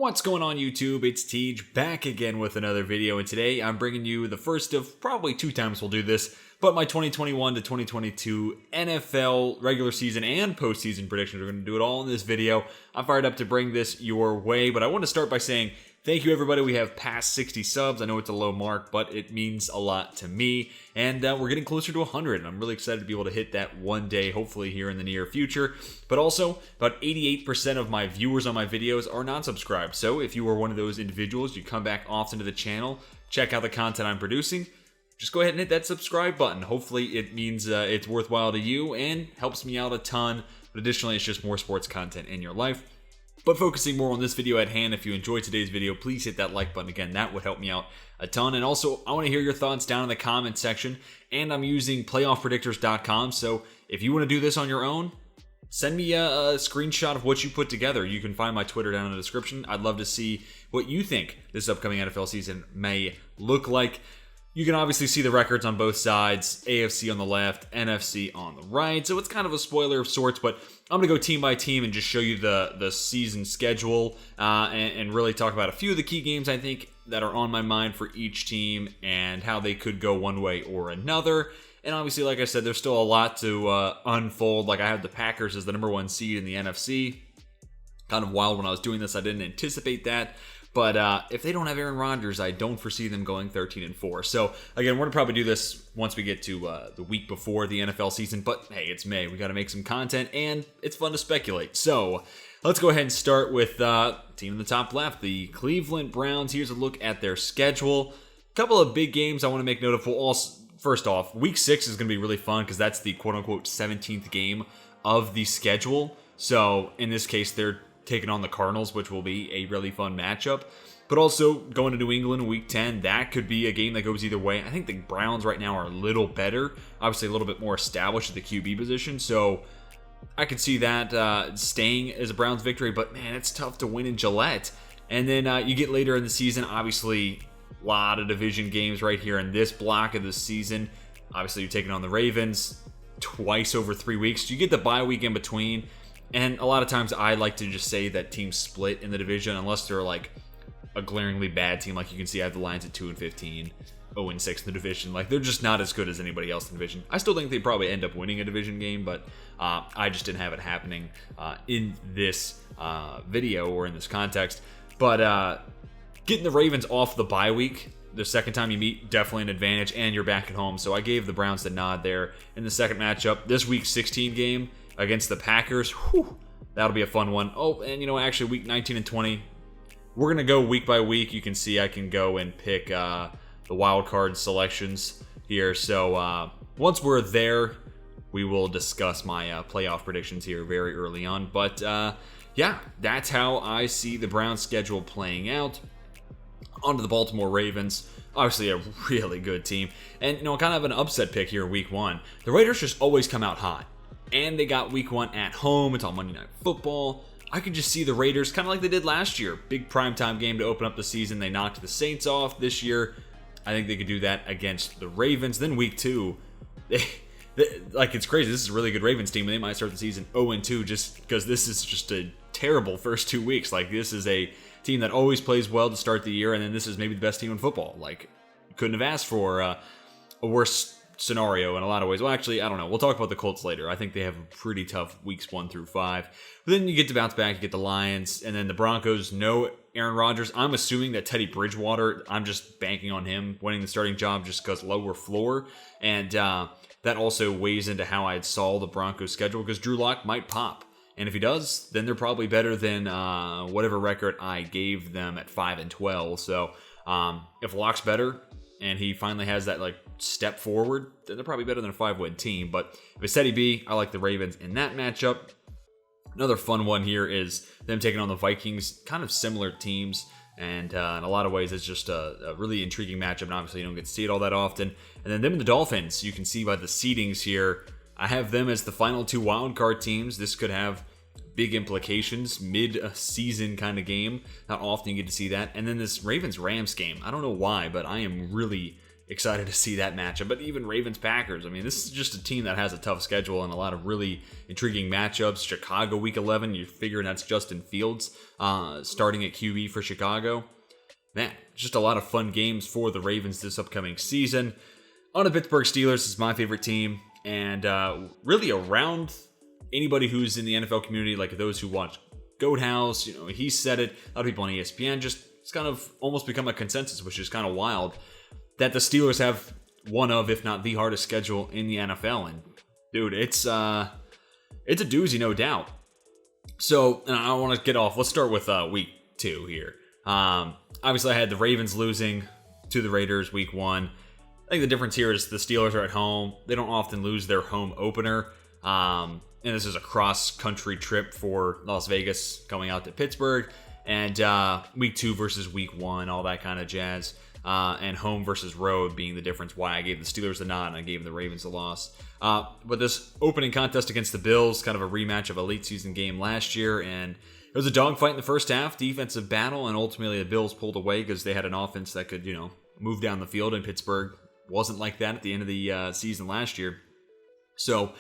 What's going on YouTube? It's Tej back again with another video, and today I'm bringing you the first of probably 2 times we'll do this, but my 2021 to 2022 NFL regular season and postseason predictions. We're going to do it all in this video. I'm fired up to bring this your way, but I want to start by saying thank you everybody. We have passed 60 subs. I know it's a low mark, but it means a lot to me, and we're getting closer to 100, and I'm really excited to be able to hit that one day, hopefully here in the near future. But also, about 88% of my viewers on my videos are not subscribed, so if you are one of those individuals, you come back often to the channel, check out the content I'm producing, just go ahead and hit that subscribe button. Hopefully it means it's worthwhile to you and helps me out a ton, but additionally it's just more sports content in your life. But focusing more on this video at hand, if you enjoyed today's video, please hit that like button. Again, that would help me out a ton. And also, I want to hear your thoughts down in the comment section. And I'm using playoffpredictors.com, so if you want to do this on your own, send me a screenshot of what you put together. You can find my Twitter down in the description. I'd love to see what you think this upcoming NFL season may look like. You can obviously see the records on both sides, AFC on the left, NFC on the right, so it's kind of a spoiler of sorts, but I'm going to go team by team and just show you the season schedule and really talk about a few of the key games I think that are on my mind for each team and how they could go one way or another. And obviously, like I said, there's still a lot to unfold. Like I have the Packers as the number 1 seed in the NFC. Kind of wild when I was doing this, I didn't anticipate that. But if they don't have Aaron Rodgers, I don't foresee them going 13-4. So again, we're gonna probably do this once we get to the week before the NFL season. But hey, it's May. We got to make some content, and it's fun to speculate. So let's go ahead and start with team in the top left, the Cleveland Browns. Here's a look at their schedule. A couple of big games I want to make note of. First off, Week 6 is going to be really fun because that's the quote-unquote 17th game of the schedule. So in this case, they're taking on the Cardinals, which will be a really fun matchup. But also, going to New England in Week 10, that could be a game that goes either way. I think the Browns right now are a little better. Obviously, a little bit more established at the QB position. So I could see that staying as a Browns victory. But man, it's tough to win in Gillette. And then you get later in the season, obviously, a lot of division games right here in this block of the season. Obviously, you're taking on the Ravens twice over 3 weeks. You get the bye week in between. And a lot of times I like to just say that teams split in the division unless they're like a glaringly bad team. Like you can see I have the Lions at 2-15, 0-6 in the division. Like they're just not as good as anybody else in the division. I still think they probably end up winning a division game, but I just didn't have it happening in this video or in this context. But getting the Ravens off the bye week, the second time you meet, definitely an advantage, and you're back at home. So I gave the Browns the nod there in the second matchup. This Week 16 game against the Packers, that'll be a fun one. Oh, and actually Week 19 and 20, we're going to go week by week. You can see I can go and pick the wild card selections here. So once we're there, we will discuss my playoff predictions here very early on. But yeah, that's how I see the Browns schedule playing out. On to the Baltimore Ravens. Obviously a really good team. And, kind of an upset pick here Week 1. The Raiders just always come out hot. And they got Week 1 at home. It's on Monday Night Football. I could just see the Raiders kind of like they did last year. Big primetime game to open up the season. They knocked the Saints off this year. I think they could do that against the Ravens. Then Week 2, like it's crazy. This is a really good Ravens team, and they might start the season 0-2 just because this is just a terrible first 2 weeks. Like this is a team that always plays well to start the year, and then this is maybe the best team in football. Like couldn't have asked for a worse scenario in a lot of ways. Well, actually, I don't know. We'll talk about the Colts later. I think they have a pretty tough weeks 1 through 5. But then you get to bounce back, you get the Lions, and then the Broncos. No Aaron Rodgers. I'm assuming that Teddy Bridgewater, I'm just banking on him winning the starting job just because lower floor. And that also weighs into how I saw the Broncos schedule because Drew Lock might pop. And if he does, then they're probably better than whatever record I gave them at 5-12. So if Lock's better and he finally has that step forward, then they're probably better than a 5-win team. But if it's Teddy B, I like the Ravens in that matchup. Another fun one here is them taking on the Vikings, kind of similar teams. And in a lot of ways, it's just a really intriguing matchup. And obviously, you don't get to see it all that often. And then them and the Dolphins, you can see by the seedings here, I have them as the final 2 wildcard teams. This could have big implications, mid-season kind of game. Not often you get to see that. And then this Ravens-Rams game, I don't know why, but I am really excited to see that matchup. But even Ravens-Packers, I mean, this is just a team that has a tough schedule and a lot of really intriguing matchups. Chicago Week 11, you're figuring that's Justin Fields starting at QB for Chicago. Man, just a lot of fun games for the Ravens this upcoming season. On the Pittsburgh Steelers is my favorite team, and really around anybody who's in the NFL community, like those who watch Goat House, he said it. A lot of people on ESPN it's kind of almost become a consensus, which is kind of wild, that the Steelers have one of, if not the hardest schedule in the NFL. And dude, it's a doozy, no doubt. So I want to get off. Let's start with week 2 here. Obviously, I had the Ravens losing to the Raiders week 1. I think the difference here is the Steelers are at home. They don't often lose their home opener. And this is a cross-country trip for Las Vegas going out to Pittsburgh. And week 2 versus week 1, all that kind of jazz. And home versus road being the difference why I gave the Steelers the nod and I gave the Ravens the loss. But this opening contest against the Bills, kind of a rematch of a late season game last year. And it was a dogfight in the first half, defensive battle. And ultimately the Bills pulled away because they had an offense that could, move down the field. And Pittsburgh wasn't like that at the end of the season last year. So,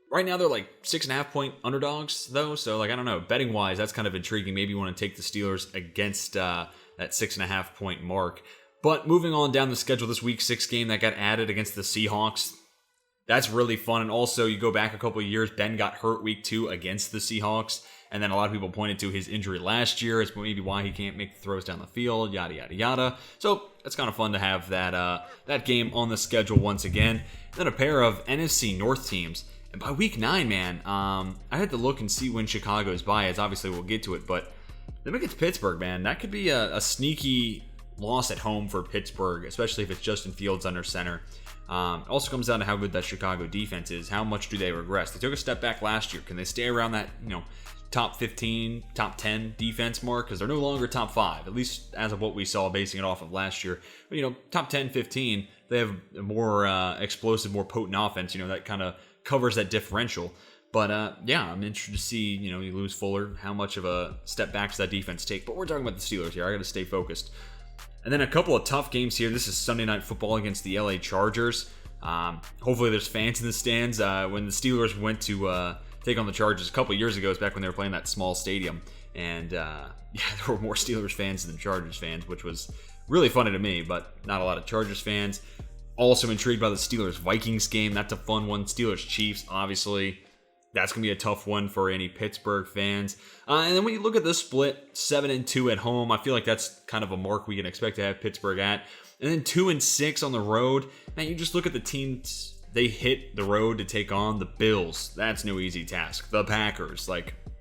right now they're like 6.5 point underdogs though. So I don't know, betting wise, that's kind of intriguing. Maybe you want to take the Steelers against that 6.5 point mark. But moving on down the schedule, this week 6 game that got added against the Seahawks. That's really fun. And also you go back a couple of years, Ben got hurt week 2 against the Seahawks. And then a lot of people pointed to his injury last year as maybe why he can't make the throws down the field, yada, yada, yada. So it's kind of fun to have that game on the schedule once again. Then a pair of NFC North teams. And by week 9, man, I had to look and see when Chicago's bye is. Obviously, we'll get to it, but then we get to Pittsburgh, man. That could be a sneaky loss at home for Pittsburgh, especially if it's Justin Fields under center. It also comes down to how good that Chicago defense is. How much do they regress? They took a step back last year. Can they stay around that, top 15, top 10 defense mark? Because they're no longer top 5, at least as of what we saw basing it off of last year. But, top 10, 15, they have a more explosive, more potent offense, that kind of covers that differential. But I'm interested to see, you lose Fuller, how much of a step back does that defense take? But we're talking about the Steelers here. I got to stay focused. And then a couple of tough games here. This is Sunday Night Football against the LA Chargers. Hopefully there's fans in the stands. When the Steelers went to take on the Chargers a couple of years ago, it's back when they were playing that small stadium. And there were more Steelers fans than Chargers fans, which was really funny to me, but not a lot of Chargers fans. Also intrigued by the Steelers-Vikings game. That's a fun one. Steelers-Chiefs, obviously. That's going to be a tough one for any Pittsburgh fans. And then when you look at this split, 7-2 at home, I feel like that's kind of a mark we can expect to have Pittsburgh at. And then 2-6 on the road. Man, you just look at the teams they hit the road to take on. The Bills, that's no easy task. The Packers,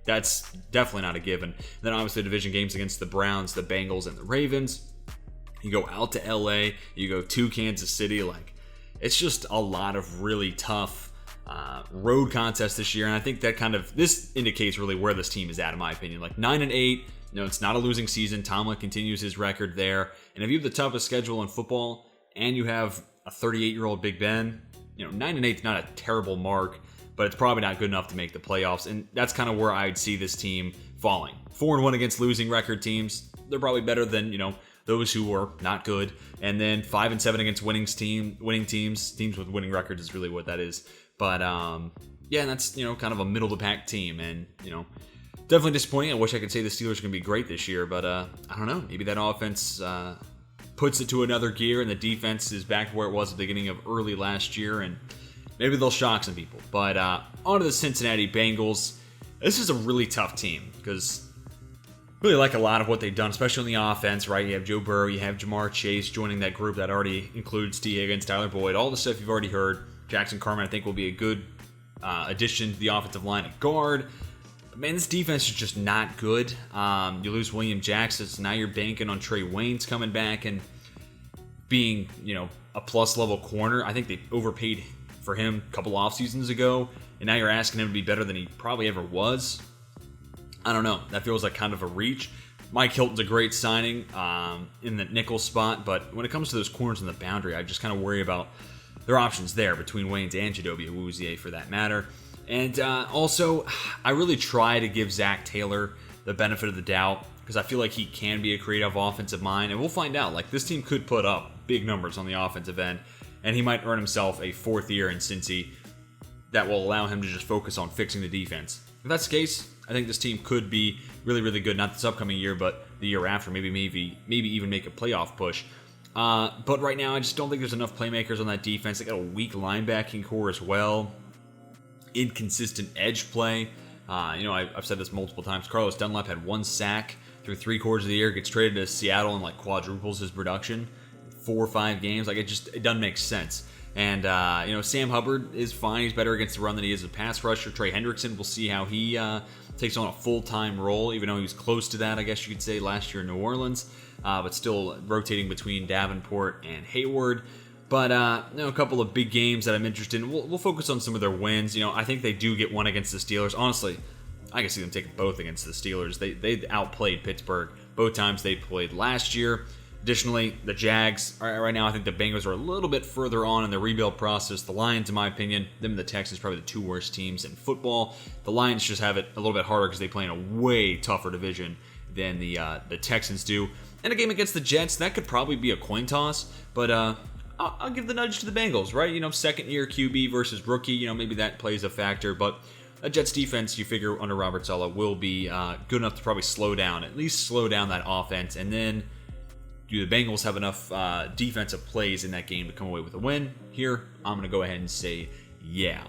that's definitely not a given. Then obviously division games against the Browns, the Bengals, and the Ravens. You go out to LA, you go to Kansas City. It's just a lot of really tough road contests this year. And I think that this indicates really where this team is at, in my opinion. 9-8, it's not a losing season. Tomlin continues his record there. And if you have the toughest schedule in football and you have a 38-year-old Big Ben, 9-8 is not a terrible mark, but it's probably not good enough to make the playoffs. And that's kind of where I'd see this team falling. 4-1 against losing record teams. They're probably better than, those who were not good. And then 5-7 against winning teams. Teams with winning records is really what that is. But, that's, kind of a middle-of-the-pack team. And, definitely disappointing. I wish I could say the Steelers are going to be great this year. But, I don't know. Maybe that offense puts it to another gear. And the defense is back to where it was at the beginning of early last year. And maybe they'll shock some people. But, on to the Cincinnati Bengals. This is a really tough team. Because really like a lot of what they've done, especially on the offense, right? You have Joe Burrow, you have Jamar Chase joining that group that already includes T. Higgins, Tyler Boyd, all the stuff you've already heard. Jackson Carman, I think, will be a good addition to the offensive line at guard. But man, this defense is just not good. You lose William Jackson, so now you're banking on Trey Waynes coming back and being, a plus-level corner. I think they overpaid for him a couple off seasons ago, and now you're asking him to be better than he probably ever was. I don't know. That feels like kind of a reach. Mike Hilton's a great signing in the nickel spot, but when it comes to those corners in the boundary, I just kind of worry about their options there between Waynes and Chidobe Awuzie for that matter. And also, I really try to give Zach Taylor the benefit of the doubt because I feel like he can be a creative offensive mind, and we'll find out. Like, this team could put up big numbers on the offensive end, and he might earn himself a 4th year in Cincy that will allow him to just focus on fixing the defense. If that's the case, I think this team could be really, really good. Not this upcoming year, but the year after. Maybe even make a playoff push. But right now, I just don't think there's enough playmakers on that defense. They got a weak linebacking core as well. Inconsistent edge play. I've said this multiple times. Carlos Dunlap had 1 sack through 3/4 of the year. Gets traded to Seattle and like quadruples his production. 4 or 5 games. Like, it doesn't make sense. And, Sam Hubbard is fine. He's better against the run than he is as a pass rusher. Trey Hendrickson, we'll see how he takes on a full-time role, even though he was close to that, I guess you could say, last year in New Orleans. But still rotating between Davenport and Hayward. But, a couple of big games that I'm interested in. We'll focus on some of their wins. I think they do get one against the Steelers. Honestly, I can see them taking both against the Steelers. They outplayed Pittsburgh both times they played last year. Additionally, the Jags, right now, I think the Bengals are a little bit further on in the rebuild process. The Lions, in my opinion, them and the Texans, probably the 2 worst teams in football. The Lions just have it a little bit harder because they play in a way tougher division than the Texans do. And a game against the Jets, that could probably be a coin toss, but I'll give the nudge to the Bengals, right? 2nd-year QB versus rookie, maybe that plays a factor, but a Jets defense, you figure, under Robert Saleh will be good enough to probably at least slow down that offense, and then do the Bengals have enough defensive plays in that game to come away with a win? Here, I'm going to go ahead and say yeah.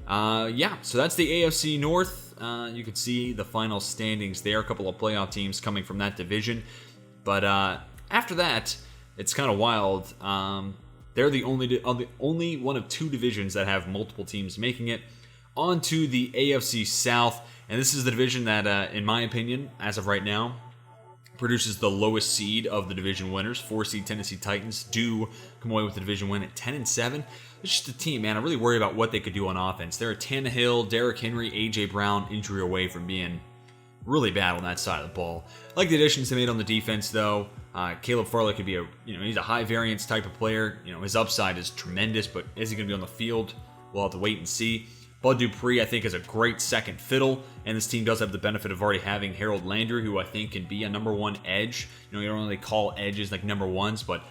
So that's the AFC North. You can see the final standings there. A couple of playoff teams coming from that division. But after that, it's kind of wild. They're the only one of 2 divisions that have multiple teams making it. On to the AFC South. And this is the division that, in my opinion, as of right now, produces the lowest seed of the division winners. 4-seed Tennessee Titans do come away with the division win at 10-7. It's just a team, man. I really worry about what they could do on offense. They're a Tannehill, Derrick Henry, A.J. Brown injury away from being really bad on that side of the ball. I like the additions they made on the defense, though. Caleb Farley could be he's a high variance type of player. His upside is tremendous, but is he going to be on the field? We'll have to wait and see. Bud Dupree, I think, is a great second fiddle, and this team does have the benefit of already having Harold Landry, who I think can be a number 1 edge. You don't really call edges like number 1s, but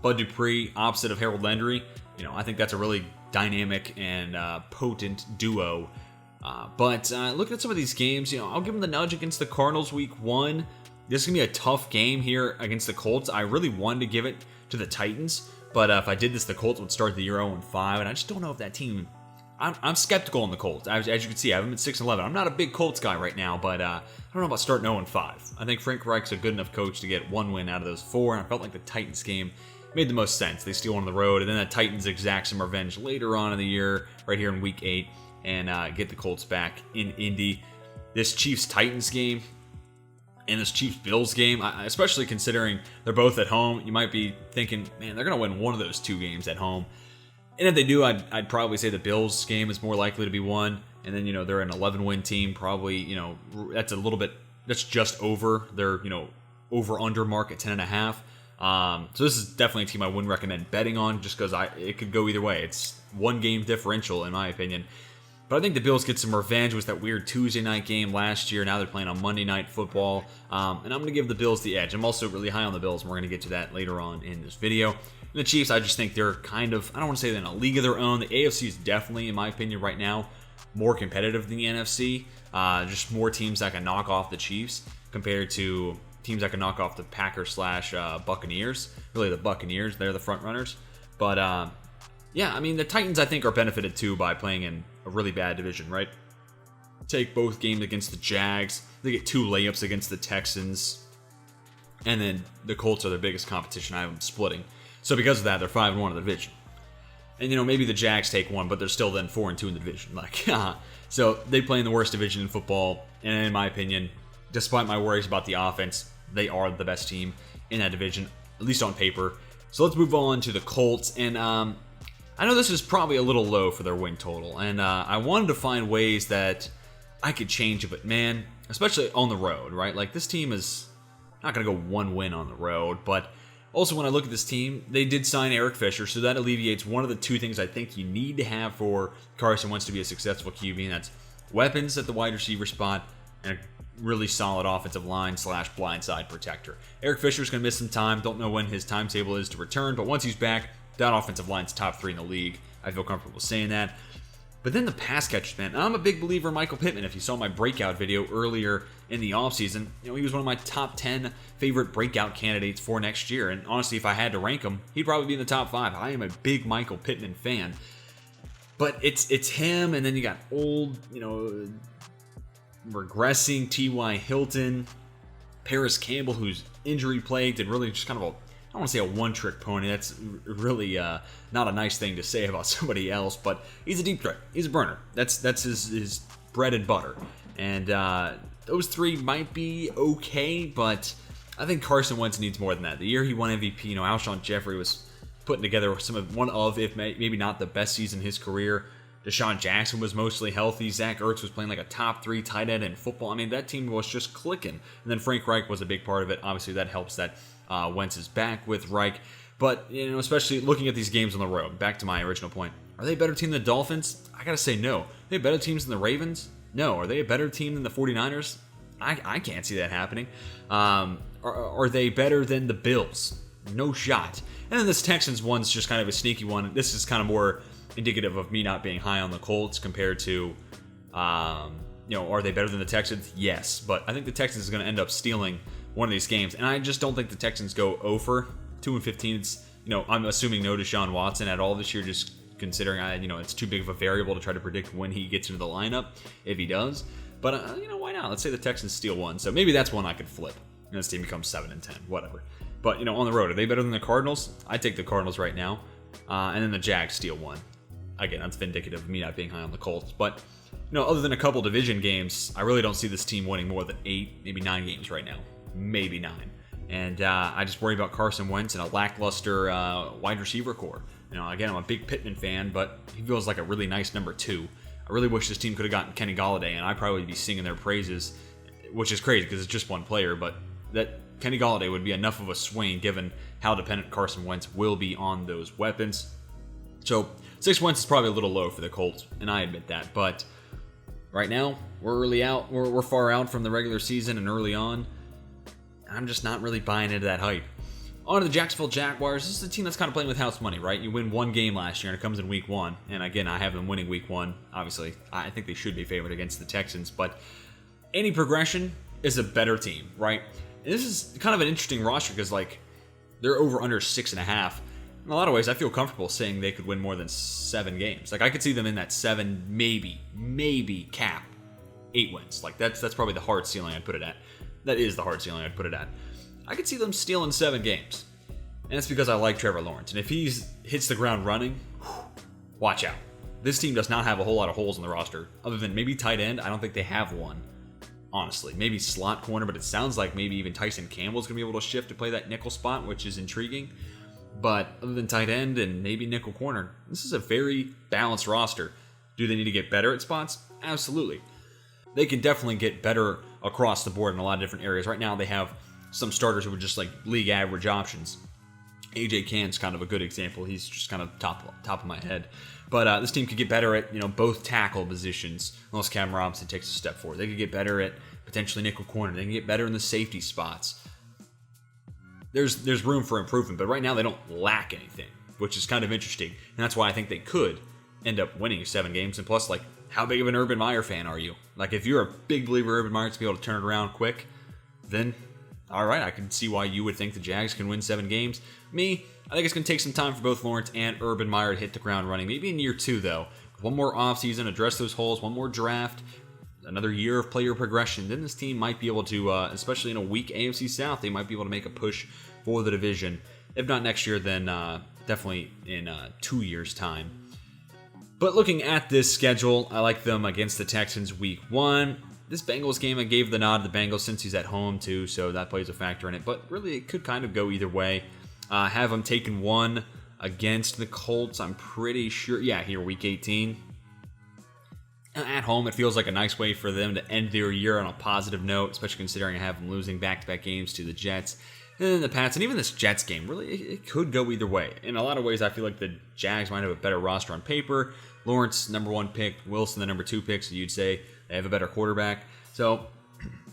Bud Dupree, opposite of Harold Landry, I think that's a really dynamic and potent duo. But looking at some of these games, I'll give them the nudge against the Cardinals week 1. This is going to be a tough game here against the Colts. I really wanted to give it to the Titans, but if I did this, the Colts would start the year 0-5, and I just don't know if that team... I'm skeptical on the Colts. As you can see, I have them at 6-11. I'm not a big Colts guy right now, but I don't know about starting 0-5. I think Frank Reich's a good enough coach to get 1 win out of those 4, and I felt like the Titans game made the most sense. They steal on the road, and then the Titans exact some revenge later on in the year, right here in Week 8, and get the Colts back in Indy. This Chiefs-Titans game and this Chiefs-Bills game, especially considering they're both at home, you might be thinking, man, they're going to win one of those 2 games at home. And if they do, I'd probably say the Bills game is more likely to be won. And then, they're an 11-win team. Probably, that's just over their, over-under mark at 10.5. So this is definitely a team I wouldn't recommend betting on just because it could go either way. It's 1 game differential, in my opinion. But I think the Bills get some revenge with that weird Tuesday night game last year. Now they're playing on Monday Night Football. And I'm going to give the Bills the edge. I'm also really high on the Bills, and we're going to get to that later on in this video. And the Chiefs, I just think they're kind of, I don't want to say they're in a league of their own. The AFC is definitely, in my opinion, right now, more competitive than the NFC. Just more teams that can knock off the Chiefs compared to teams that can knock off the Packers/Buccaneers. Really, the Buccaneers, they're the front runners. But, the Titans, I think, are benefited, too, by playing in a really bad division, right? Take both games against the Jags. They get 2 layups against the Texans. And then the Colts are their biggest competition. I have them splitting. So because of that, they're 5-1 in the division. And, maybe the Jags take 1, but they're still then 4-2 in the division. So they play in the worst division in football. And in my opinion, despite my worries about the offense, they are the best team in that division, at least on paper. So let's move on to the Colts. And I know this is probably a little low for their win total. And I wanted to find ways that I could change it. But, man, especially on the road, right? Like, this team is not going to go 1 win on the road. But also, when I look at this team, they did sign Eric Fisher, so that alleviates one of the 2 things I think you need to have for Carson Wentz to be a successful QB, and that's weapons at the wide receiver spot and really solid offensive line / blindside protector. Eric Fisher's going to miss some time. Don't know when his timetable is to return, but once he's back, that offensive line's top 3 in the league. I feel comfortable saying that. But then the pass catchers, man. I'm a big believer in Michael Pittman. If you saw my breakout video earlier in the offseason, he was one of my top 10 favorite breakout candidates for next year. And honestly, if I had to rank him, he'd probably be in the top 5. I am a big Michael Pittman fan. But it's him, and then you got old, regressing T.Y. Hilton, Paris Campbell, who's injury plagued and really just kind of I don't want to say a one-trick pony. That's really not a nice thing to say about somebody else, but he's a deep threat. He's a burner. That's his bread and butter. And those 3 might be okay, but I think Carson Wentz needs more than that. The year he won MVP, Alshon Jeffrey was putting together one of, if maybe not the best season in his career. Deshaun Jackson was mostly healthy. Zach Ertz was playing like a top 3 tight end in football. I mean, that team was just clicking. And then Frank Reich was a big part of it. Obviously, that helps that Wentz is back with Reich. But, especially looking at these games on the road, back to my original point, are they a better team than the Dolphins? I got to say no. Are they better teams than the Ravens? No. Are they a better team than the 49ers? I can't see that happening. Are they better than the Bills? No shot. And then this Texans one's just kind of a sneaky one. This is kind of more indicative of me not being high on the Colts compared to, are they better than the Texans? Yes. But I think the Texans is going to end up stealing one of these games. And I just don't think the Texans go over 2-15. It's, I'm assuming no Deshaun Watson at all this year, just considering, it's too big of a variable to try to predict when he gets into the lineup, if he does. But, why not? Let's say the Texans steal one. So maybe that's one I could flip. And this team becomes 7-10, whatever. But, on the road, are they better than the Cardinals? I'd take the Cardinals right now. And then the Jags steal one. Again, that's vindicative of me not being high on the Colts. But, other than a couple division games, I really don't see this team winning more than 8, maybe 9 games right now. Maybe 9. And I just worry about Carson Wentz and a lackluster wide receiver core. Again, I'm a big Pittman fan, but he feels like a really nice number 2. I really wish this team could have gotten Kenny Golladay, and I'd probably be singing their praises, which is crazy because it's just one player, but that Kenny Golladay would be enough of a swing given how dependent Carson Wentz will be on those weapons. So 6 wins is probably a little low for the Colts, and I admit that. But right now, we're early out. We're far out from the regular season and early on. I'm just not really buying into that hype. On to the Jacksonville Jaguars. This is a team that's kind of playing with house money, right? You win one game last year, and it comes in week 1. And again, I have them winning week 1. Obviously, I think they should be favored against the Texans. But any progression is a better team, right? And this is kind of an interesting roster because, they're over under 6.5. In a lot of ways, I feel comfortable saying they could win more than 7 games. I could see them in that 7, maybe cap 8 wins. That's probably the hard ceiling I'd put it at. That is the hard ceiling I'd put it at. I could see them stealing 7 games. And it's because I like Trevor Lawrence. And if he hits the ground running, watch out. This team does not have a whole lot of holes in the roster. Other than maybe tight end, I don't think they have one. Honestly, maybe slot corner, but it sounds like maybe even Tyson Campbell's going to be able to shift to play that nickel spot, which is intriguing. But other than tight end and maybe nickel corner, this is a very balanced roster. Do they need to get better at spots? Absolutely. They can definitely get better across the board in a lot of different areas. Right now, they have some starters who are just league average options. AJ Cann's kind of a good example. He's just kind of top of my head. But this team could get better at both tackle positions, unless Cam Robinson takes a step forward. They could get better at potentially nickel corner. They can get better in the safety spots. There's room for improvement, but right now they don't lack anything, which is kind of interesting. And that's why I think they could end up winning 7 games. And plus, how big of an Urban Meyer fan are you? If you're a big believer Urban Meyer to be able to turn it around quick, then all right, I can see why you would think the Jags can win 7 games. Me, I think it's going to take some time for both Lawrence and Urban Meyer to hit the ground running. Maybe in year 2, though. One more offseason, address those holes, one more draft, another year of player progression. Then this team might be able to, especially in a weak AFC South, they might be able to make a push for the division. If not next year, then definitely in 2 years' time. But looking at this schedule, I like them against the Texans week 1. This Bengals game, I gave the nod to the Bengals since he's at home too, so that plays a factor in it. But really, it could kind of go either way. Have them taken 1 against the Colts, I'm pretty sure. Yeah, here, week 18. At home, it feels like a nice way for them to end their year on a positive note, especially considering I have them losing back-to-back games to the Jets. And then the Pats, and even this Jets game, really, it could go either way. In a lot of ways, I feel like the Jags might have a better roster on paper. Lawrence, number 1 pick. Wilson, the number 2 pick, so you'd say they have a better quarterback. So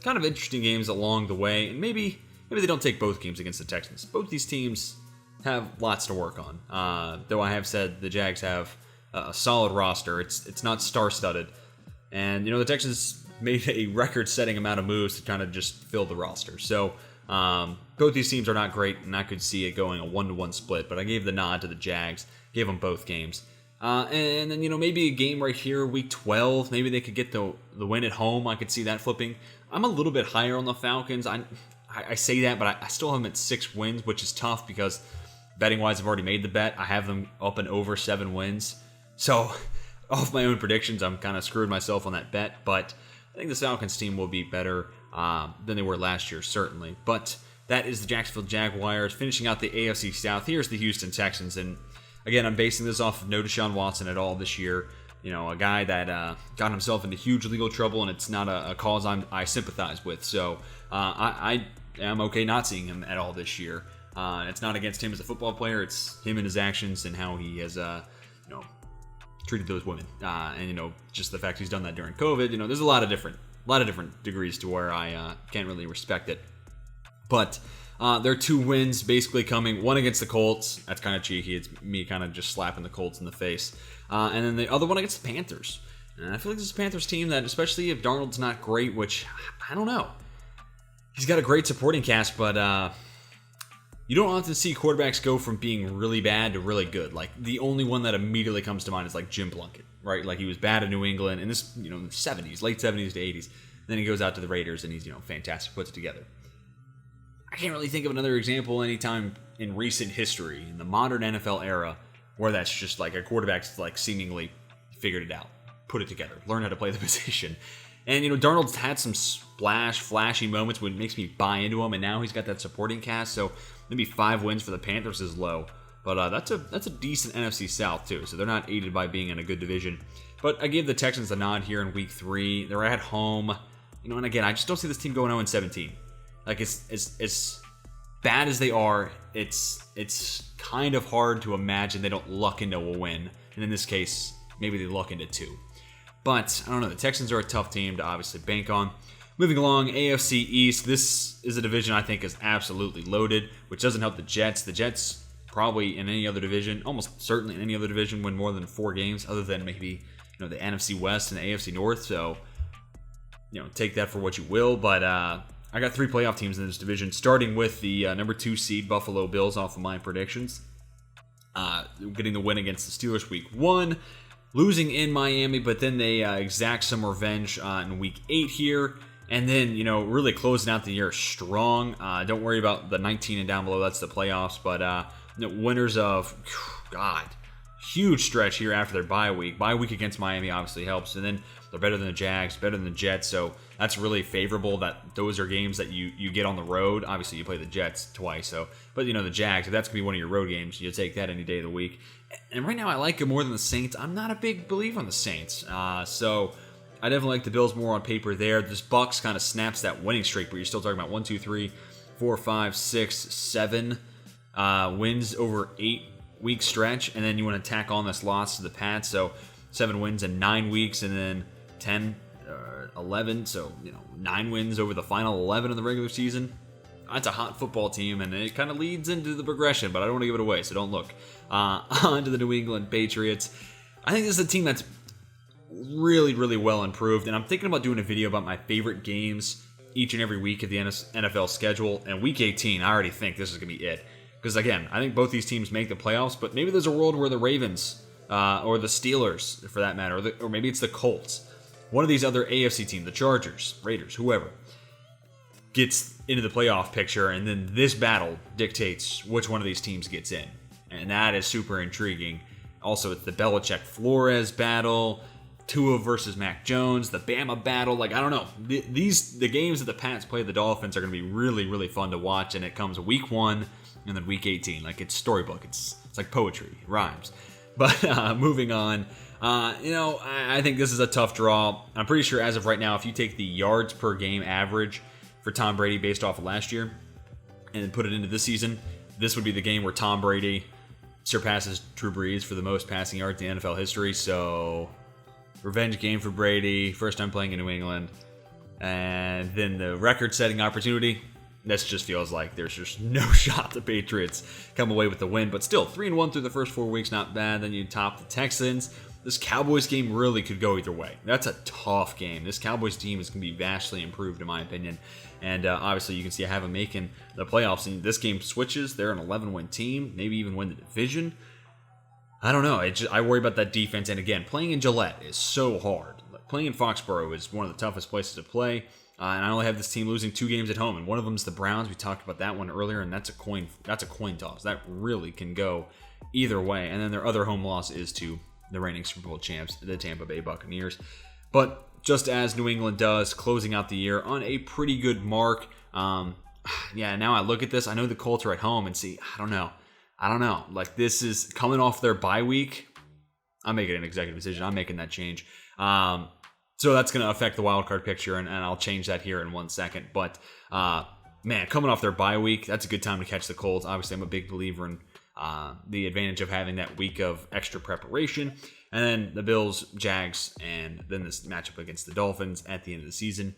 kind of interesting games along the way, and maybe they don't take both games against the Texans. Both these teams have lots to work on. Though I have said the Jags have a solid roster. It's not star-studded, and the Texans made a record-setting amount of moves to kind of just fill the roster. So both these teams are not great, and I could see it going a 1-1 split. But I gave the nod to the Jags, gave them both games. And then, maybe a game right here, week 12, maybe they could get the win at home. I could see that flipping. I'm a little bit higher on the Falcons. I say that, but I still have them at 6 wins, which is tough because betting-wise, I've already made the bet. I have them up and over 7 wins. So, off my own predictions, I'm kind of screwed myself on that bet. But I think the Falcons team will be better than they were last year, certainly. But that is the Jacksonville Jaguars. Finishing out the AFC South, here's the Houston Texans. And again, I'm basing this off of no Deshaun Watson at all this year. A guy that got himself into huge legal trouble, and it's not a cause I sympathize with. So I am okay not seeing him at all this year. It's not against him as a football player. It's him and his actions and how he has, treated those women. And just the fact he's done that during COVID. There's a lot of different degrees to where I can't really respect it. But there are 2 wins basically coming. One against the Colts. That's kind of cheeky. It's me kind of just slapping the Colts in the face. And then the other one against the Panthers. And I feel like this is a Panthers team that, especially if Darnold's not great, which I don't know. He's got a great supporting cast, but you don't often see quarterbacks go from being really bad to really good. Like, the only one that immediately comes to mind is like Jim Plunkett, right? Like, he was bad in New England in this, in the 70s, late 70s to 80s. Then he goes out to the Raiders and he's, fantastic, puts it together. I can't really think of another example anytime in recent history, in the modern NFL era, where that's just like a quarterback's like seemingly figured it out, put it together, learn how to play the position. And, Darnold's had some flashy moments when it makes me buy into him, and now he's got that supporting cast, so maybe 5 wins for the Panthers is low. But that's a decent NFC South, too, so they're not aided by being in a good division. But I gave the Texans a nod here in week 3. They're at home. And again, I just don't see this team going 0-17. Like, it's bad as they are, it's kind of hard to imagine they don't luck into a win. And in this case, maybe they luck into 2. But, I don't know, the Texans are a tough team to obviously bank on. Moving along, AFC East. This is a division I think is absolutely loaded, which doesn't help the Jets. The Jets, probably in any other division, almost certainly in any other division, win more than 4 games, other than maybe, the NFC West and the AFC North. So, take that for what you will. But I got 3 playoff teams in this division, starting with the number 2 seed Buffalo Bills off of my predictions. Getting the win against the Steelers week 1. Losing in Miami, but then they exact some revenge in week 8 here. And then, really closing out the year strong. Don't worry about the 19 and down below. That's the playoffs. But winners of, huge stretch here after their bye week. Bye week against Miami obviously helps. And then they're better than the Jags, better than the Jets. So that's really favorable that those are games that you get on the road. Obviously, you play the Jets twice. But the Jags, if that's going to be one of your road games, you'll take that any day of the week. And right now, I like it more than the Saints. I'm not a big believer in the Saints. So I definitely like the Bills more on paper there. This Bucks kind of snaps that winning streak, but you're still talking about 1, 2, 3, 4, 5, 6, 7 wins over 8-week stretch. And then you want to tack on this loss to the Pats. So 7 wins in 9 weeks, and then 10, 11. So, 9 wins over the final 11 of the regular season. That's a hot football team, and it kind of leads into the progression, but I don't want to give it away, so don't look. On to the New England Patriots. I think this is a team that's really, really well improved, and I'm thinking about doing a video about my favorite games each and every week of the NFL schedule, and week 18, I already think this is going to be it. Because, again, I think both these teams make the playoffs, but maybe there's a world where the Ravens, or the Steelers, for that matter, or maybe it's the Colts, one of these other AFC teams, the Chargers, Raiders, whoever, gets into the playoff picture, and then this battle dictates which one of these teams gets in. And that is super intriguing. Also, it's the Belichick-Flores battle, Tua versus Mac Jones, the Bama battle. I don't know. The games that the Pats play the Dolphins are going to be really, really fun to watch, and it comes week 1 and then week 18. It's storybook. It's like poetry. It rhymes. But moving on, I think this is a tough draw. I'm pretty sure as of right now, if you take the yards per game average for Tom Brady based off of last year and put it into this season, this would be the game where Tom Brady surpasses Drew Brees for the most passing yards in NFL history. So, revenge game for Brady, first time playing in New England. And then the record-setting opportunity, this just feels like there's just no shot the Patriots come away with the win. But still, 3-1 through the first 4 weeks, not bad. Then you top the Texans. This Cowboys game really could go either way. That's a tough game. This Cowboys team is going to be vastly improved, in my opinion. And obviously, you can see I have them making the playoffs. And this game switches. They're an 11-win team, maybe even win the division. I don't know. I worry about that defense. And again, playing in Gillette is so hard. Playing in Foxborough is one of the toughest places to play. And I only have this team losing 2 games at home. And one of them is the Browns. We talked about that one earlier. And that's a coin toss. That really can go either way. And then their other home loss is to the reigning Super Bowl champs, the Tampa Bay Buccaneers. But just as New England does, closing out the year on a pretty good mark. Now I look at this. I know the Colts are at home and see, I don't know. Like, this is coming off their bye week. I'm making an executive decision. I'm making that change. So that's going to affect the wild card picture, and I'll change that here in 1 second. But, coming off their bye week, that's a good time to catch the Colts. Obviously, I'm a big believer in the advantage of having that week of extra preparation. And then the Bills, Jags, and then this matchup against the Dolphins at the end of the season.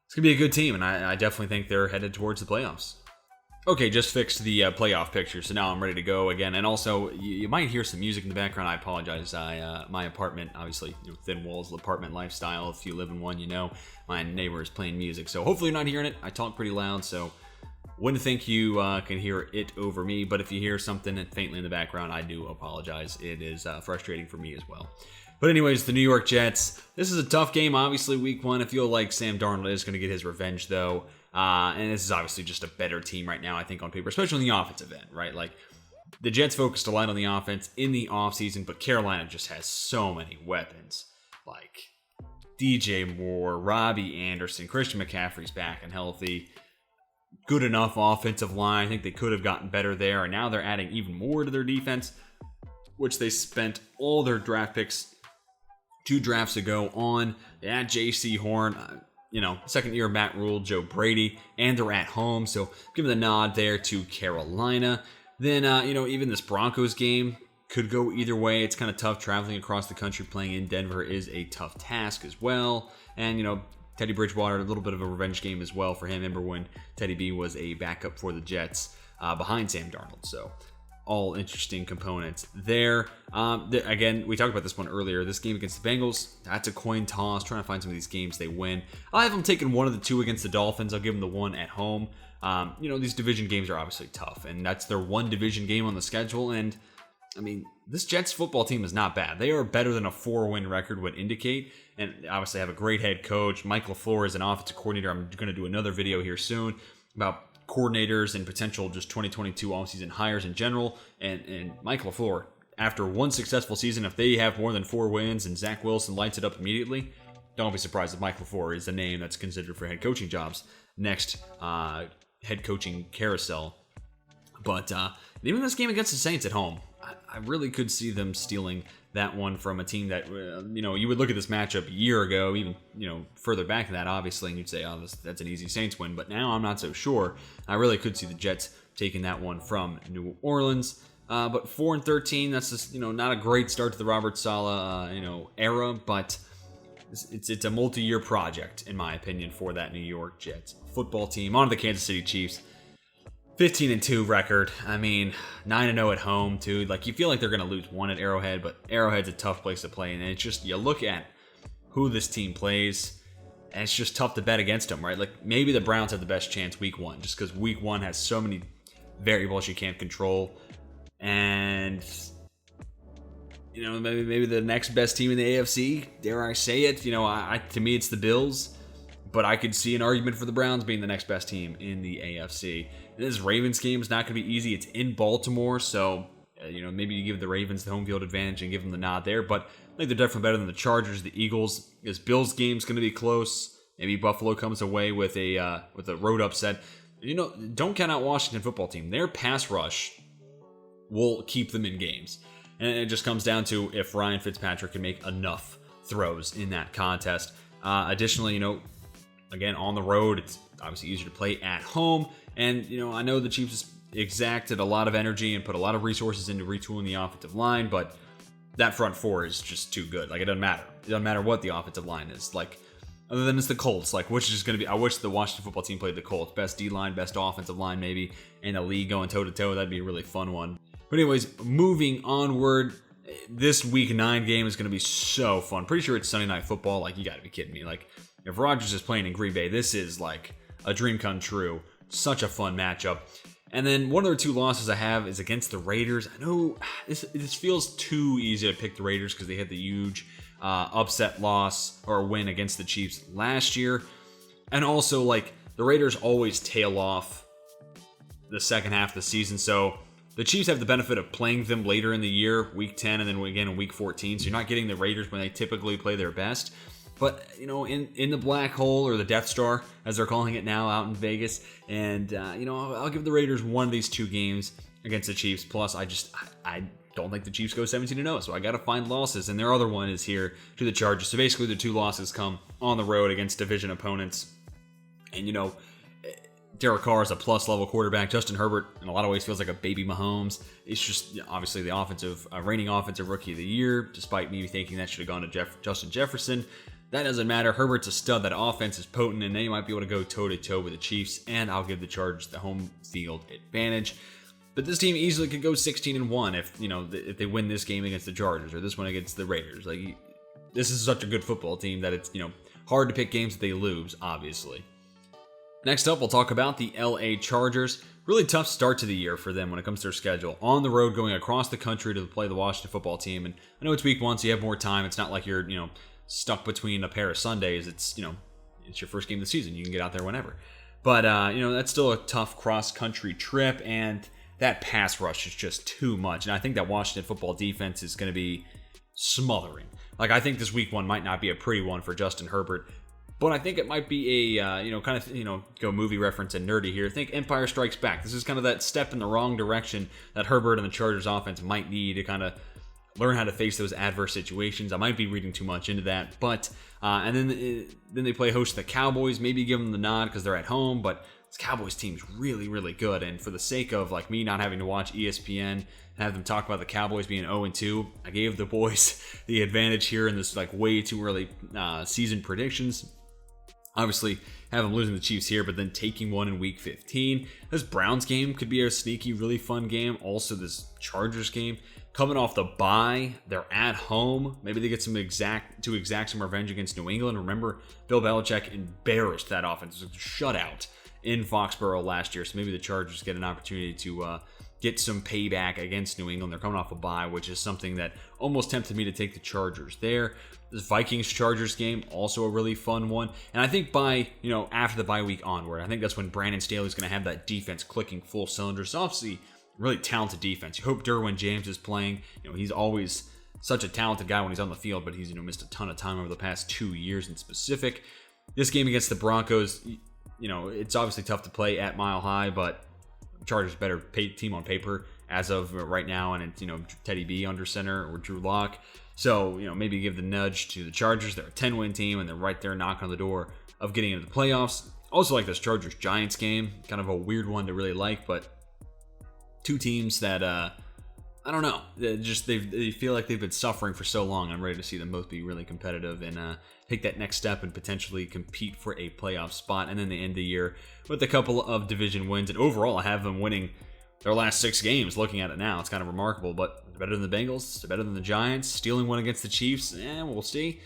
It's going to be a good team, and I definitely think they're headed towards the playoffs. Okay, just fixed the playoff picture, so now I'm ready to go again. And also, you might hear some music in the background. I apologize. My apartment, obviously, thin walls, apartment lifestyle. If you live in one, my neighbor is playing music. So hopefully you're not hearing it. I talk pretty loud, so wouldn't think you can hear it over me. But if you hear something faintly in the background, I do apologize. It is frustrating for me as well. But anyways, the New York Jets. This is a tough game, obviously, week 1. I feel like Sam Darnold is going to get his revenge, though. And this is obviously just a better team right now, I think, on paper, especially on the offensive end, right? Like, the Jets focused a lot on the offense in the offseason, but Carolina just has so many weapons. Like, DJ Moore, Robbie Anderson, Christian McCaffrey's back and healthy. Good enough offensive line. I think they could have gotten better there, and now they're adding even more to their defense, which they spent all their draft picks 2 drafts ago on. They add J.C. Horn, second year of Matt Rule, Joe Brady, and they're at home, so give them the nod there to Carolina. Then, even this Broncos game could go either way. It's kind of tough traveling across the country. Playing in Denver is a tough task as well. And, Teddy Bridgewater, a little bit of a revenge game as well for him. Remember when Teddy B was a backup for the Jets behind Sam Darnold, so all interesting components there. Again, we talked about this one earlier. This game against the Bengals, that's a coin toss. Trying to find some of these games they win. I have them taking one of the 2 against the Dolphins. I'll give them the 1 at home. These division games are obviously tough, and that's their 1 division game on the schedule. And I mean, this Jets football team is not bad. They are better than a 4-win record would indicate, and obviously have a great head coach. Mike LaFleur is an offensive coordinator. I'm going to do another video here soon about coordinators and potential just 2022 offseason hires in general. And Mike LaFleur, after 1 successful season, if they have more than 4 wins and Zach Wilson lights it up immediately, don't be surprised if Mike LaFleur is the name that's considered for head coaching jobs next head coaching carousel. But even this game against the Saints at home, I really could see them stealing that one from a team that, you would look at this matchup a year ago, even, further back than that, obviously, and you'd say, oh, that's an easy Saints win. But now I'm not so sure. I really could see the Jets taking that one from New Orleans. But 4-13, that's just, not a great start to the Robert Saleh, era, but it's a multi-year project, in my opinion, for that New York Jets football team. On to the Kansas City Chiefs. 15-2 record. I mean, 9-0 at home, too. Like, you feel like they're going to lose 1 at Arrowhead, but Arrowhead's a tough place to play. And it's just, you look at who this team plays, and it's just tough to bet against them, right? Like, maybe the Browns have the best chance week 1, just because week 1 has so many variables you can't control. And, maybe the next best team in the AFC, dare I say it. To me, it's the Bills. But I could see an argument for the Browns being the next best team in the AFC. This Ravens game is not going to be easy. It's in Baltimore, so maybe you give the Ravens the home field advantage and give them the nod there. But I think they're definitely better than the Chargers, the Eagles. This Bills game's going to be close. Maybe Buffalo comes away with a road upset. Don't count out Washington football team. Their pass rush will keep them in games, and it just comes down to if Ryan Fitzpatrick can make enough throws in that contest. Additionally, again, on the road, it's obviously easier to play at home. And, I know the Chiefs exacted a lot of energy and put a lot of resources into retooling the offensive line, but that front 4 is just too good. Like, it doesn't matter. It doesn't matter what the offensive line is. Like, Other than it's the Colts, like, which is going to be, I wish the Washington football team played the Colts. Best D-line, best offensive line, maybe, in the league going toe-to-toe. That'd be a really fun one. But anyways, moving onward, this Week 9 game is going to be so fun. Pretty sure it's Sunday Night Football. Like, you got to be kidding me. Like, if Rodgers is playing in Green Bay, this is, like, a dream come true. Such a fun matchup. And then one of the 2 losses I have is against the Raiders. I know this feels too easy to pick the Raiders because they had the huge upset loss or win against the Chiefs last year. And also, like, the Raiders always tail off the second half of the season. So the Chiefs have the benefit of playing them later in the year, Week 10, and then again in Week 14. So you're not getting the Raiders when they typically play their best. But, you know, in the black hole, or the Death Star, as they're calling it now out in Vegas. And, you know, I'll give the Raiders one of these 2 games against the Chiefs. Plus, I don't think the Chiefs go 17-0, so I got to find losses. And their other one is here to the Chargers. So basically, the 2 losses come on the road against division opponents. And, you know, Derek Carr is a plus-level quarterback. Justin Herbert, in a lot of ways, feels like a baby Mahomes. It's just, obviously, the reigning offensive rookie of the year, despite me thinking that should have gone to Justin Jefferson. That doesn't matter. Herbert's a stud. That offense is potent, and they might be able to go toe-to-toe with the Chiefs, and I'll give the Chargers the home field advantage. But this team easily could go 16-1 if they win this game against the Chargers or this one against the Raiders. Like, this is such a good football team that it's, hard to pick games that they lose, obviously. Next up, we'll talk about the LA Chargers. Really tough start to the year for them when it comes to their schedule. On the road, going across the country to play the Washington football team. And I know it's week 1, so you have more time. It's not like you're, stuck between a pair of Sundays. It's, it's your first game of the season. You can get out there whenever. But, that's still a tough cross-country trip, and that pass rush is just too much. And I think that Washington football defense is going to be smothering. Like, I think this week 1 might not be a pretty one for Justin Herbert, but I think it might be a, go movie reference and nerdy here. Think Empire Strikes Back. This is kind of that step in the wrong direction that Herbert and the Chargers offense might need to kind of learn how to face those adverse situations. I might be reading too much into that, but and then they play host to the Cowboys. Maybe give them the nod because they're at home, but this Cowboys team's really, really good. And for the sake of like me not having to watch ESPN and have them talk about the Cowboys being 0-2, I gave the boys the advantage here in this like way too early season predictions. Obviously, have them losing the Chiefs here, but then taking one in Week 15. This Browns game could be a sneaky, really fun game. Also, this Chargers game. Coming off the bye, they're at home. Maybe they get to exact some revenge against New England. Remember, Bill Belichick embarrassed that offense. It was a shutout in Foxborough last year. So maybe the Chargers get an opportunity to get some payback against New England. They're coming off a bye, which is something that almost tempted me to take the Chargers there. This Vikings-Chargers game, also a really fun one. And I think by, after the bye week onward, I think that's when Brandon Staley's going to have that defense clicking full cylinders. So obviously, really talented defense. You hope Derwin James is playing. He's always such a talented guy when he's on the field, but he's missed a ton of time over the past 2 years in specific. This game against the Broncos, it's obviously tough to play at Mile High, but Chargers better team on paper as of right now, and it's Teddy B under center or Drew Lock. So maybe give the nudge to the Chargers. They're a 10-win team, and they're right there knocking on the door of getting into the playoffs. Also like this Chargers Giants game, kind of a weird one to really like, but two teams that I don't know, they feel like they've been suffering for so long. I'm ready to see them both be really competitive and take that next step and potentially compete for a playoff spot. And then they end the year with a couple of division wins. And overall, I have them winning their last 6 games. Looking at it now, it's kind of remarkable. But they're better than the Bengals, they're better than the Giants. Stealing one against the Chiefs, we'll see.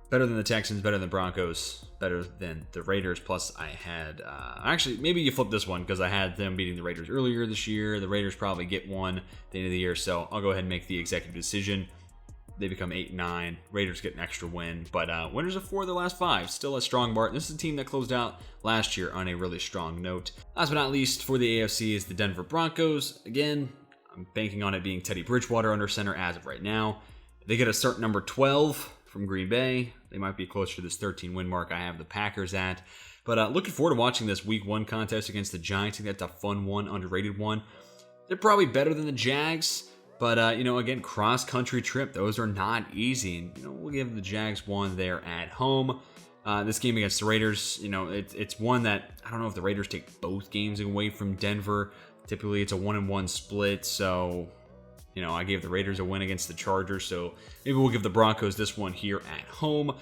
Better than the Texans, better than the Broncos, better than the Raiders. Plus, I had actually, maybe you flip this one because I had them beating the Raiders earlier this year. The Raiders probably get one at the end of the year, so I'll go ahead and make the executive decision. They become 8-9. Raiders get an extra win, but winners of 4 of their last 5. Still a strong bar. This is a team that closed out last year on a really strong note. Last but not least, for the AFC is the Denver Broncos. Again, I'm banking on it being Teddy Bridgewater under center as of right now. They get a start number 12 from Green Bay. They might be closer to this 13-win mark I have the Packers at. But looking forward to watching this Week 1 contest against the Giants. I think that's a fun one, underrated one. They're probably better than the Jags. But, again, cross-country trip. Those are not easy. And, we'll give the Jags one there at home. This game against the Raiders, it's one that I don't know if the Raiders take both games away from Denver. Typically, it's a 1-1 split. So, I gave the Raiders a win against the Chargers. So maybe we'll give the Broncos this one here at home.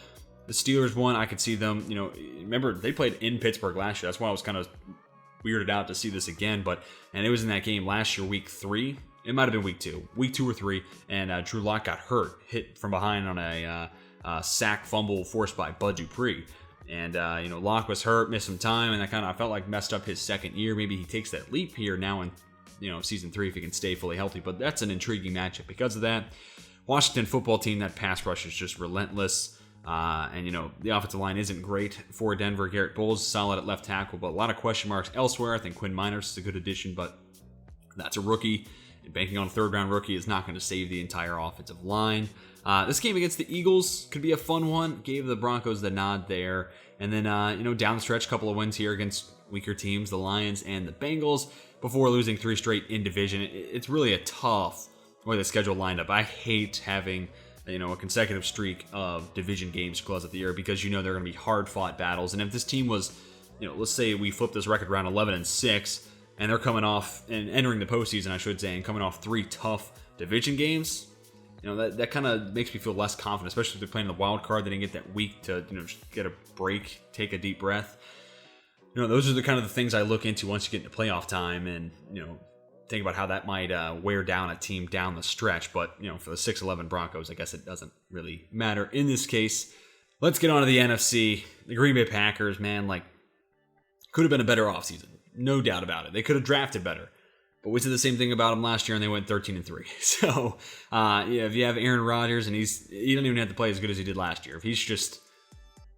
The Steelers one, I could see them, remember they played in Pittsburgh last year. That's why I was kind of weirded out to see this again. And it was in that game last year, week 3. It might have been week 2 or 3. And Drew Lock got hit from behind on a sack fumble forced by Bud Dupree. And, Lock was hurt, missed some time, and that I felt like messed up his second year. Maybe he takes that leap here now in, season 3 if he can stay fully healthy. But that's an intriguing matchup because of that. Washington football team, that pass rush is just relentless. And the offensive line isn't great for Denver. Garrett Bowles solid at left tackle, but a lot of question marks elsewhere. I think Quinn Miners is a good addition, but that's a rookie. And banking on a third-round rookie is not going to save the entire offensive line. This game against the Eagles could be a fun one. Gave the Broncos the nod there. And then, down the stretch, a couple of wins here against weaker teams, the Lions and the Bengals, before losing 3 straight in division. It's really a tough way the schedule lined up. I hate having a consecutive streak of division games to close out the year because they're going to be hard-fought battles. And if this team was, let's say we flip this record around 11-6, and they're coming off and entering the postseason, I should say, and coming off 3 tough division games, that kind of makes me feel less confident, especially if they're playing the wild card. They didn't get that week to just get a break, take a deep breath. Those are the kind of the things I look into once you get into playoff time, and think about how that might wear down a team down the stretch. But for the 6-11 Broncos, I guess it doesn't really matter in this case. Let's get on to the NFC. The Green Bay Packers, man, could have been a better offseason, no doubt about it. They could have drafted better. But we said the same thing about them last year, and they went 13-3. So, if you have Aaron Rodgers, and he don't even have to play as good as he did last year. If he's just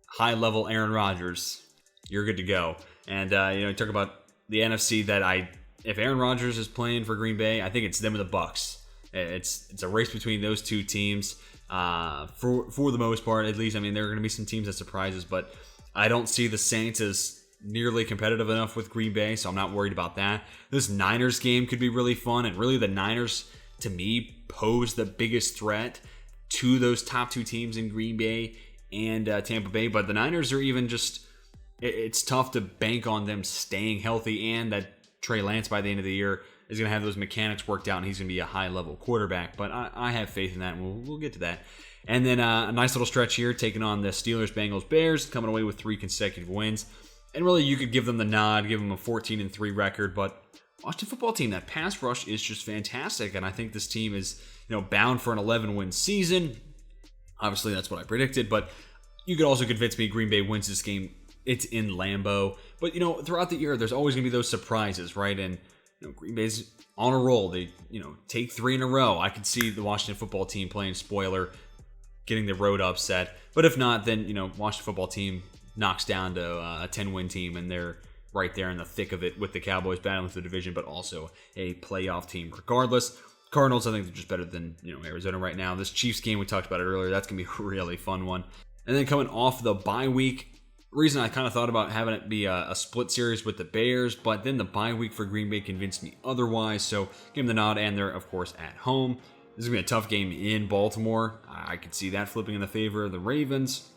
high-level Aaron Rodgers, you're good to go. And, talk about the NFC if Aaron Rodgers is playing for Green Bay, I think it's them or the Bucs. It's a race between those two teams for the most part, at least. I mean, there are going to be some teams that surprises, but I don't see the Saints as nearly competitive enough with Green Bay, so I'm not worried about that. This Niners game could be really fun, and really the Niners, to me, pose the biggest threat to those top 2 teams in Green Bay and Tampa Bay, but the Niners are even just, it's tough to bank on them staying healthy, and that Trey Lance by the end of the year is going to have those mechanics worked out, and he's going to be a high-level quarterback, but I have faith in that, and we'll get to that. And then a nice little stretch here, taking on the Steelers, Bengals, Bears, coming away with 3 consecutive wins. And really, you could give them the nod, give them a 14-3 record, but Washington football team, that pass rush is just fantastic, and I think this team is, bound for an 11-win season. Obviously, that's what I predicted, but you could also convince me Green Bay wins this game. It's in Lambeau, but throughout the year, there's always going to be those surprises, right? And Green Bay's on a roll. They, take 3 in a row. I could see the Washington football team playing spoiler, getting the road upset, but if not, then Washington football team knocks down to a 10-win team, and they're right there in the thick of it with the Cowboys battling for the division, but also a playoff team regardless. Cardinals, I think they're just better than Arizona right now. This Chiefs game, we talked about it earlier, that's going to be a really fun one. And then coming off the bye week, reason I kind of thought about having it be a split series with the Bears, but then the bye week for Green Bay convinced me otherwise, so give them the nod, and they're, of course, at home. This is going to be a tough game in Baltimore. I could see that flipping in the favor of the Ravens.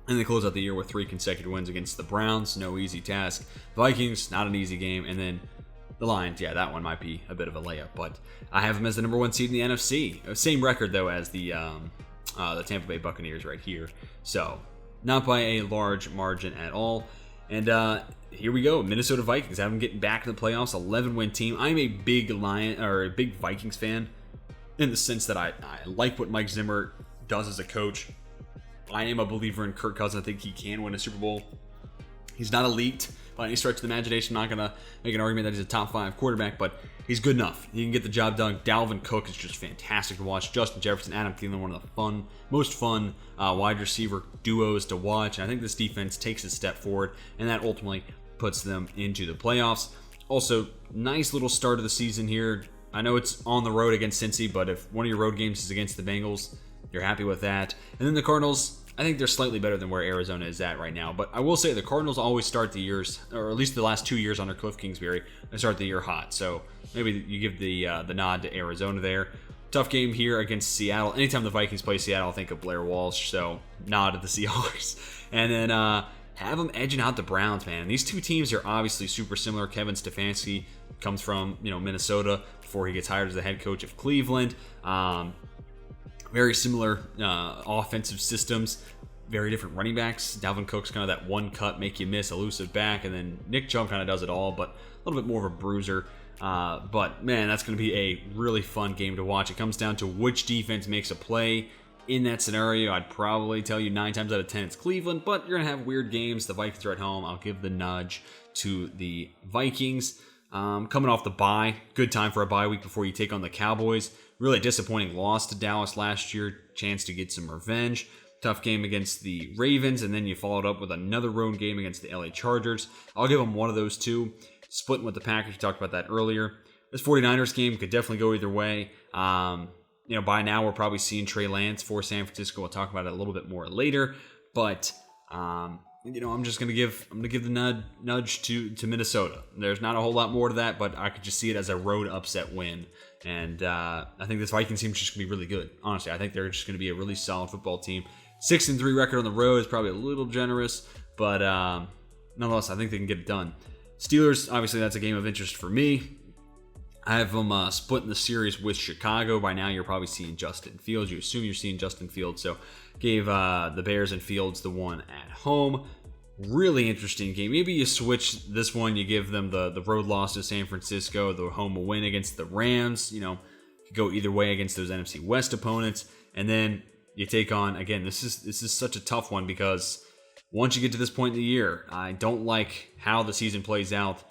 And they close out the year with 3 consecutive wins against the Browns. No easy task. Vikings, not an easy game. And then the Lions, yeah, that one might be a bit of a layup. But I have them as the number 1 seed in the NFC. Same record, though, as the Tampa Bay Buccaneers right here. So, not by a large margin at all. And here we go. Minnesota Vikings have them getting back in the playoffs. 11-win team. I'm a big Vikings fan in the sense that I like what Mike Zimmer does as a coach. I am a believer in Kirk Cousins. I think he can win a Super Bowl. He's not elite by any stretch of the imagination. I'm not going to make an argument that he's a top 5 quarterback, but he's good enough. He can get the job done. Dalvin Cook is just fantastic to watch. Justin Jefferson, Adam Thielen, one of the most fun wide receiver duos to watch. And I think this defense takes a step forward, and that ultimately puts them into the playoffs. Also, nice little start of the season here. I know it's on the road against Cincy, but if one of your road games is against the Bengals, you're happy with that. And then the Cardinals, I think they're slightly better than where Arizona is at right now. But I will say the Cardinals always start the years, or at least the last 2 years under Cliff Kingsbury, they start the year hot. So maybe you give the nod to Arizona there. Tough game here against Seattle. Anytime the Vikings play Seattle, I'll think of Blair Walsh. So nod to the Seahawks. And then have them edging out the Browns, man. These two teams are obviously super similar. Kevin Stefanski comes from Minnesota before he gets hired as the head coach of Cleveland. Very similar offensive systems. very different running backs. Dalvin Cook's kind of that one cut, make you miss, elusive back, and then Nick Chubb kind of does it all, but a little bit more of a bruiser. But man, that's going to be a really fun game to watch. It comes down to which defense makes a play. In that scenario, I'd probably tell you 9 times out of 10 it's Cleveland, but you're going to have weird games. The Vikings are at home. I'll give the nudge to the Vikings. Coming off the bye, good time for a bye week before you take on the Cowboys. Really disappointing loss to Dallas last year. Chance to get some revenge. Tough game against the Ravens, and then you followed up with another road game against the LA Chargers. I'll give them one of those two. Splitting with the Packers, we talked about that earlier. This 49ers game could definitely go either way. By now we're probably seeing Trey Lance for San Francisco. We'll talk about it a little bit more later. But I'm just gonna give the nudge to Minnesota. There's not a whole lot more to that, but I could just see it as a road upset win. And I think this Vikings team is just gonna be really good. Honestly, I think they're just gonna be a really solid football team. 6-3 record on the road is probably a little generous, but nonetheless, I think they can get it done. Steelers, obviously, that's a game of interest for me. I have them splitting the series with Chicago. By now, you're probably seeing Justin Fields. You assume you're seeing Justin Fields, so gave the Bears and Fields the one at home. Really interesting game. Maybe you switch this one. You give them the road loss to San Francisco, the home win against the Rams. You could go either way against those NFC West opponents, and then you take on, again, this is such a tough one because once you get to this point in the year, I don't like how the season plays out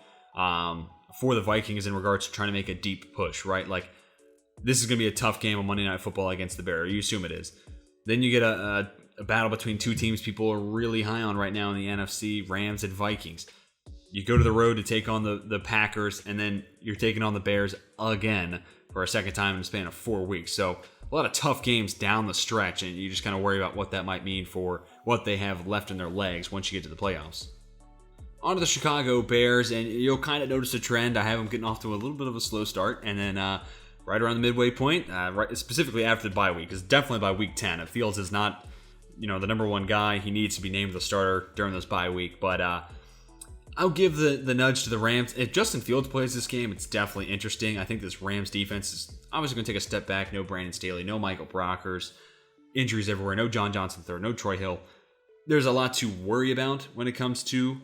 for the Vikings in regards to trying to make a deep push, right? Like, this is going to be a tough game on Monday Night Football against the Bears. You assume it is. Then you get a battle between two teams people are really high on right now in the NFC, Rams and Vikings. You go to the road to take on the Packers, and then you're taking on the Bears again for a second time in the span of 4 weeks. So a lot of tough games down the stretch, and you just kind of worry about what that might mean for what they have left in their legs once you get to the playoffs. On to the Chicago Bears, and you'll kind of notice a trend. I have them getting off to a little bit of a slow start, and then right around the midway point, right, specifically after the bye week, because definitely by week 10, if Fields is not the number one guy, he needs to be named the starter during this bye week. But I'll give the nudge to the Rams. If Justin Fields plays this game, it's definitely interesting. I think this Rams defense is obviously going to take a step back. No Brandon Staley, no Michael Brockers, injuries everywhere, no John Johnson III, no Troy Hill. There's a lot to worry about when it comes to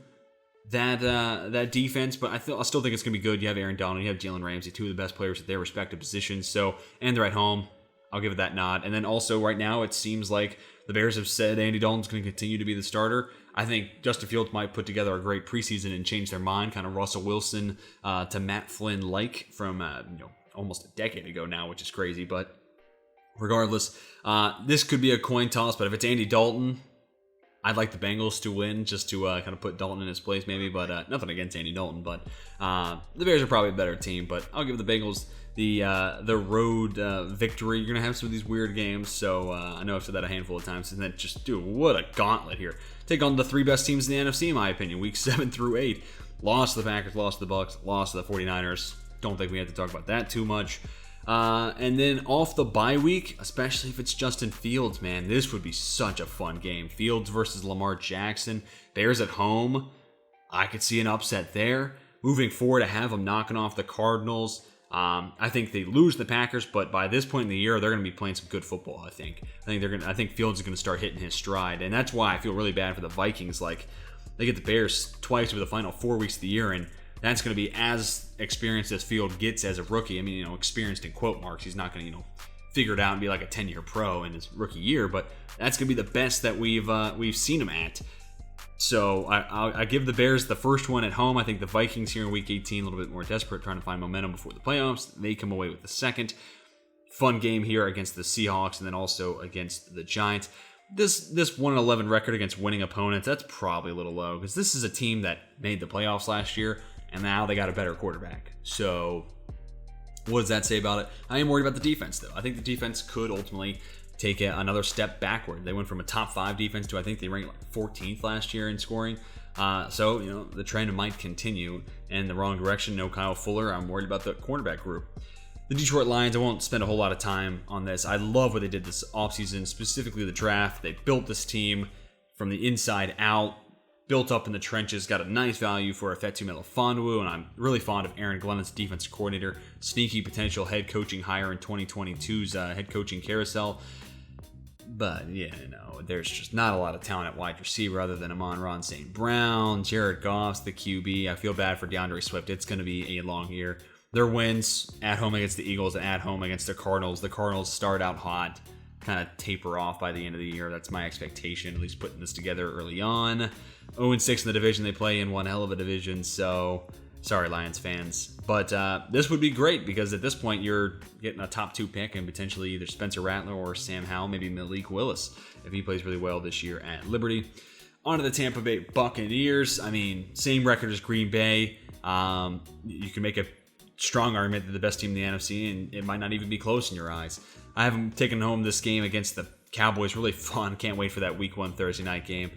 that defense, but I still think it's going to be good. You have Aaron Donald, you have Jalen Ramsey, two of the best players at their respective positions. And they're at home. I'll give it that nod. And then also right now it seems like the Bears have said Andy Dalton's going to continue to be the starter. I think Justin Fields might put together a great preseason and change their mind, kind of Russell Wilson to Matt Flynn like from almost a decade ago now, which is crazy. But regardless, this could be a coin toss. But if it's Andy Dalton, I'd like the Bengals to win just to kind of put Dalton in his place maybe, but nothing against Andy Dalton. But the Bears are probably a better team, but I'll give the Bengals the road victory. You're going to have some of these weird games, so I know I've said that a handful of times, and then what a gauntlet here. Take on the three best teams in the NFC, in my opinion, week 7 through 8. Lost to the Packers, lost to the Bucs, lost to the 49ers. Don't think we have to talk about that too much. And then off the bye week, especially if it's Justin Fields, man, this would be such a fun game. Fields versus Lamar Jackson. Bears at home. I could see an upset there. Moving forward, I have them knocking off the Cardinals. I think they lose the Packers, but by this point in the year, they're going to be playing some good football. I think Fields is going to start hitting his stride, and that's why I feel really bad for the Vikings. Like, they get the Bears twice over the final 4 weeks of the year, and that's going to be as experienced as Field gets as a rookie. I mean, experienced in quote marks. He's not going to, figure it out and be like a 10-year pro in his rookie year, but that's going to be the best that we've seen him at. So I give the Bears the first one at home. I think the Vikings here in Week 18, a little bit more desperate, trying to find momentum before the playoffs. They come away with the second. Fun game here against the Seahawks and then also against the Giants. This 1-11 record against winning opponents, that's probably a little low because this is a team that made the playoffs last year, and now they got a better quarterback. So what does that say about it? I am worried about the defense, though. I think the defense could ultimately take another step backward. They went from a top 5 defense to I think they ranked like 14th last year in scoring. So the trend might continue in the wrong direction. No Kyle Fuller. I'm worried about the cornerback group. The Detroit Lions, I won't spend a whole lot of time on this. I love what they did this offseason, specifically the draft. They built this team from the inside out, built up in the trenches, got a nice value for Ifeatu Melifonwu, and I'm really fond of Aaron Glenn as defensive coordinator. Sneaky potential head coaching hire in 2022's head coaching carousel. But, there's just not a lot of talent at wide receiver other than Amon-Ra St. Brown. Jared Goff's the QB. I feel bad for DeAndre Swift. It's going to be a long year. Their wins at home against the Eagles and at home against the Cardinals. The Cardinals start out hot, kind of taper off by the end of the year. That's my expectation, at least putting this together early on. 0-6 in the division they play in, one hell of a division, so sorry, Lions fans. But this would be great because at this point you're getting a top 2 pick and potentially either Spencer Rattler or Sam Howell, maybe Malik Willis if he plays really well this year at Liberty. On to the Tampa Bay Buccaneers. I mean, same record as Green Bay. You can make a strong argument that the best team in the NFC, and it might not even be close in your eyes. I haven't taken home this game against the Cowboys. Really fun. Can't wait for that Week 1 Thursday night game.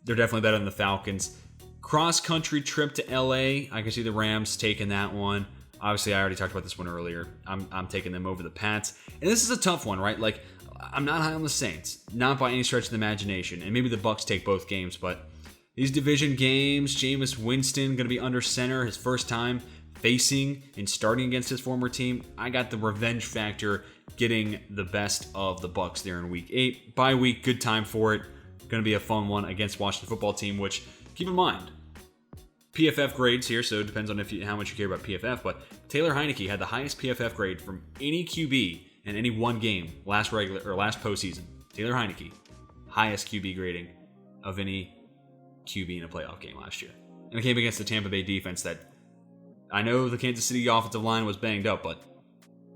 They're definitely better than the Falcons. Cross-country trip to LA. I can see the Rams taking that one. Obviously, I already talked about this one earlier. I'm taking them over the Pats. And this is a tough one, right? Like, I'm not high on the Saints. Not by any stretch of the imagination. And maybe the Bucs take both games, but these division games, Jameis Winston going to be under center, his first time facing and starting against his former team. I got the revenge factor getting the best of the Bucs there in Week 8. Bye week, good time for it. Going to be a fun one against Washington football team, which, keep in mind, PFF grades here, so it depends on how much you care about PFF, but Taylor Heinicke had the highest PFF grade from any QB in any one game last postseason. Taylor Heinicke, highest QB grading of any QB in a playoff game last year. And it came against the Tampa Bay defense that, I know the Kansas City offensive line was banged up, but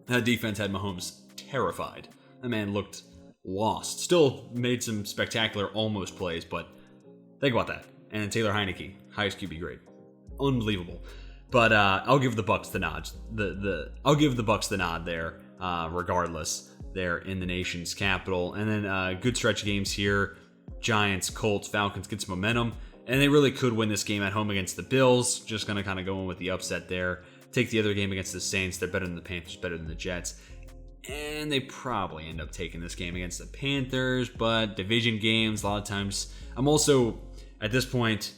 that defense had Mahomes terrified. That man looked lost. Still made some spectacular almost plays, but think about that. And Taylor Heinicke, highest QB grade. Unbelievable. But I'll give the Bucs the nod. I'll give the Bucs the nod there, regardless. They're in the nation's capital. And then good stretch games here. Giants, Colts, Falcons get some momentum. And they really could win this game at home against the Bills. Just going to kind of go in with the upset there. Take the other game against the Saints. They're better than the Panthers, better than the Jets. And they probably end up taking this game against the Panthers. But division games, a lot of times. I'm also, at this point,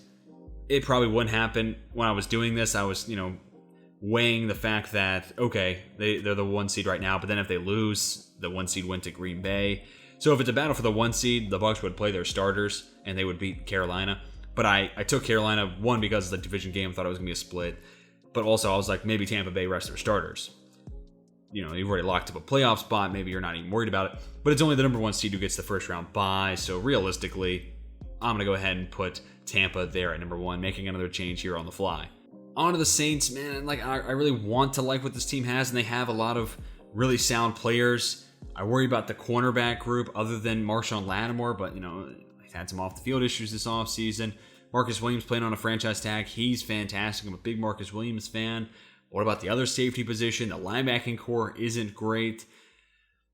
it probably wouldn't happen when I was doing this. I was, weighing the fact that, okay, they're the 1 seed right now. But then if they lose, the 1 seed went to Green Bay. So if it's a battle for the 1 seed, the Bucs would play their starters and they would beat Carolina. But I took Carolina, one, because of the division game, thought it was going to be a split. But also, I was like, maybe Tampa Bay rest their starters. You've already locked up a playoff spot. Maybe you're not even worried about it. But it's only the number 1 seed who gets the first round bye. So realistically, I'm going to go ahead and put Tampa there at number 1, making another change here on the fly. On to the Saints, man. I really want to like what this team has, and they have a lot of really sound players. I worry about the cornerback group other than Marshawn Lattimore, but, had some off-the-field issues this offseason. Marcus Williams playing on a franchise tag. He's fantastic. I'm a big Marcus Williams fan. What about the other safety position? The linebacking core isn't great.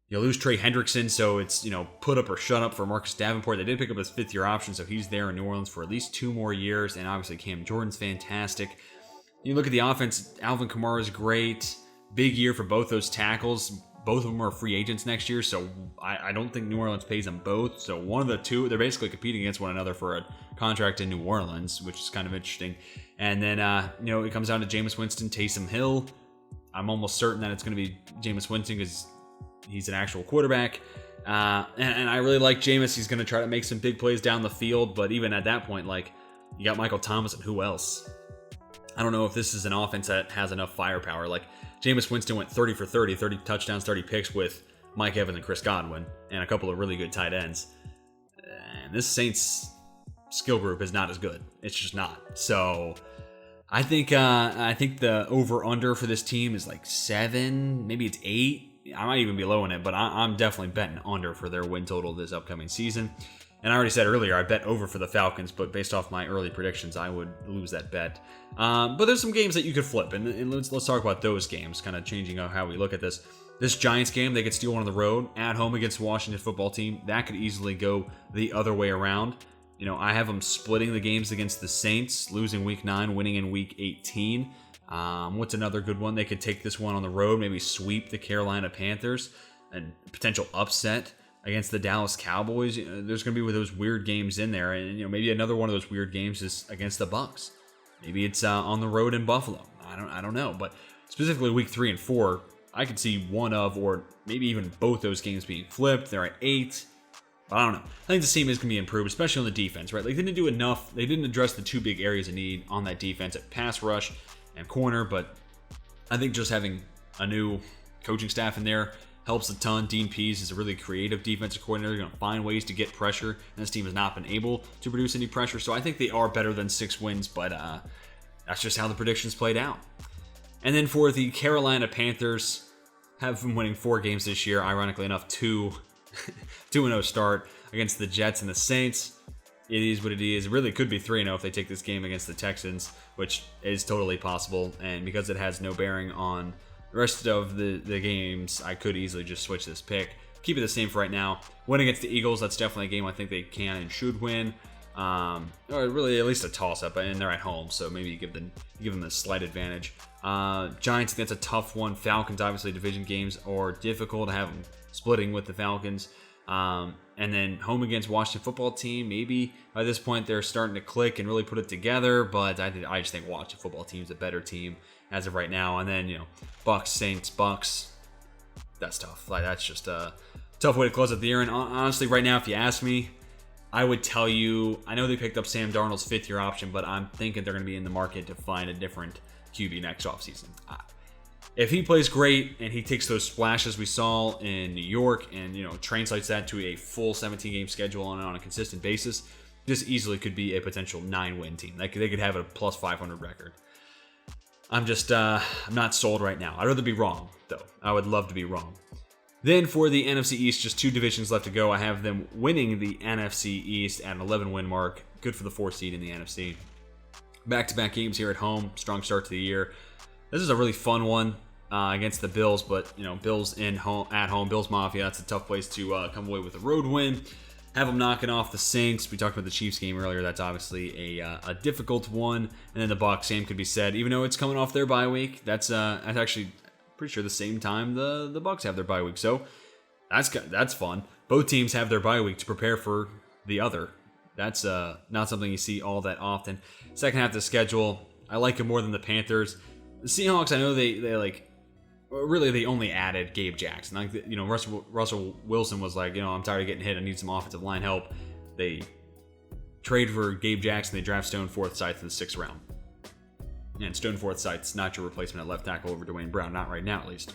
You lose Trey Hendrickson, so it's, put up or shut up for Marcus Davenport. They did pick up his 5th-year option, so he's there in New Orleans for at least 2 more years. And obviously Cam Jordan's fantastic. You look at the offense, Alvin Kamara's great. Big year for both those tackles. Both of them are free agents next year, so I don't think New Orleans pays them both. So one of the two, they're basically competing against one another for a contract in New Orleans, which is kind of interesting. And then, it comes down to Jameis Winston, Taysom Hill. I'm almost certain that it's going to be Jameis Winston because he's an actual quarterback. And I really like Jameis. He's going to try to make some big plays down the field, but even at that point, you got Michael Thomas and who else? I don't know if this is an offense that has enough firepower. Jameis Winston went 30 for 30, 30 touchdowns, 30 picks with Mike Evans and Chris Godwin, and a couple of really good tight ends. And this Saints skill group is not as good. It's just not. So I think the over-under for this team is 7, maybe it's 8. I might even be low in it, but I'm definitely betting under for their win total this upcoming season. And I already said earlier, I bet over for the Falcons, but based off my early predictions, I would lose that bet. But there's some games that you could flip, and let's talk about those games, kind of changing how we look at this. This Giants game, they could steal one on the road, at home against the Washington football team. That could easily go the other way around. I have them splitting the games against the Saints, losing Week 9, winning in Week 18. What's another good one? They could take this one on the road, maybe sweep the Carolina Panthers, and potential upset against the Dallas Cowboys. There's going to be those weird games in there, and maybe another one of those weird games is against the Bucs. Maybe it's on the road in Buffalo. I don't know, but specifically Week 3 and 4, I could see one of, or maybe even both those games being flipped. They're at 8. But I don't know. I think this team is going to be improved, especially on the defense, right? Like, they didn't do enough. They didn't address the two big areas of need on that defense at pass rush and corner. But I think just having a new coaching staff in there helps a ton. Dean Pease is a really creative defensive coordinator. They're going to find ways to get pressure, and this team has not been able to produce any pressure. So I think they are better than 6 wins, but that's just how the predictions played out. And then for the Carolina Panthers, have been winning 4 games this year. Ironically enough, 2-0 start against the Jets and the Saints. It is what it is. It really could be 3-0 if they take this game against the Texans, which is totally possible. And because it has no bearing on the rest of the games, I could easily just switch this pick. Keep it the same for right now. Win against the Eagles, that's definitely a game I think they can and should win. Or really at least a toss-up, and they're at home, so maybe you give them a slight advantage. Giants, that's a tough one. Falcons, obviously, division games are difficult to have them splitting with the Falcons. And then home against Washington football team. Maybe by this point they're starting to click and really put it together, but I just think Washington football team's a better team as of right now. And then, Bucks, Saints, Bucks. That's tough. Like, that's just a tough way to close out the year. And honestly, right now, if you ask me, I would tell you, I know they picked up Sam Darnold's 5th-year option, but I'm thinking they're going to be in the market to find a different QB next offseason. If he plays great and he takes those splashes we saw in New York and, translates that to a full 17-game schedule on a consistent basis, this easily could be a potential 9-win team. They could have a plus 500 record. I'm not sold right now. I'd rather be wrong, though. I would love to be wrong. Then for the NFC East, just 2 divisions left to go. I have them winning the NFC East at an 11-win mark. Good for the 4th seed in the NFC. Back-to-back games here at home. Strong start to the year. This is a really fun one against the Bills, but Bills at home, Bills Mafia. That's a tough place to come away with a road win. Have them knocking off the Saints. We talked about the Chiefs game earlier. That's obviously a difficult one. And then the Bucs, same could be said. Even though it's coming off their bye week, that's actually pretty sure the same time the Bucs have their bye week. So that's fun. Both teams have their bye week to prepare for the other. That's not something you see all that often. Second half of the schedule, I like it more than the Panthers. The Seahawks, I know they only added Gabe Jackson. Like, Russell Wilson was like, I'm tired of getting hit. I need some offensive line help. They trade for Gabe Jackson. They draft Stone Forsythe in the 6th round. And Stone Forsythe's not your replacement at left tackle over Dwayne Brown, not right now at least.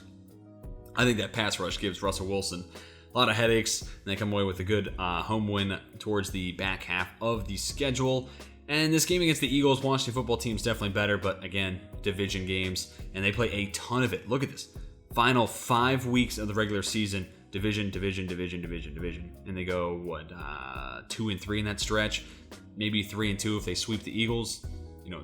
I think that pass rush gives Russell Wilson a lot of headaches, and they come away with a good home win towards the back half of the schedule. And this game against the Eagles, Washington football team is definitely better, but again, division games, and they play a ton of it. Look at this. Final 5 weeks of the regular season, division, and they go, 2-3 in that stretch, maybe 3-2 if they sweep the Eagles.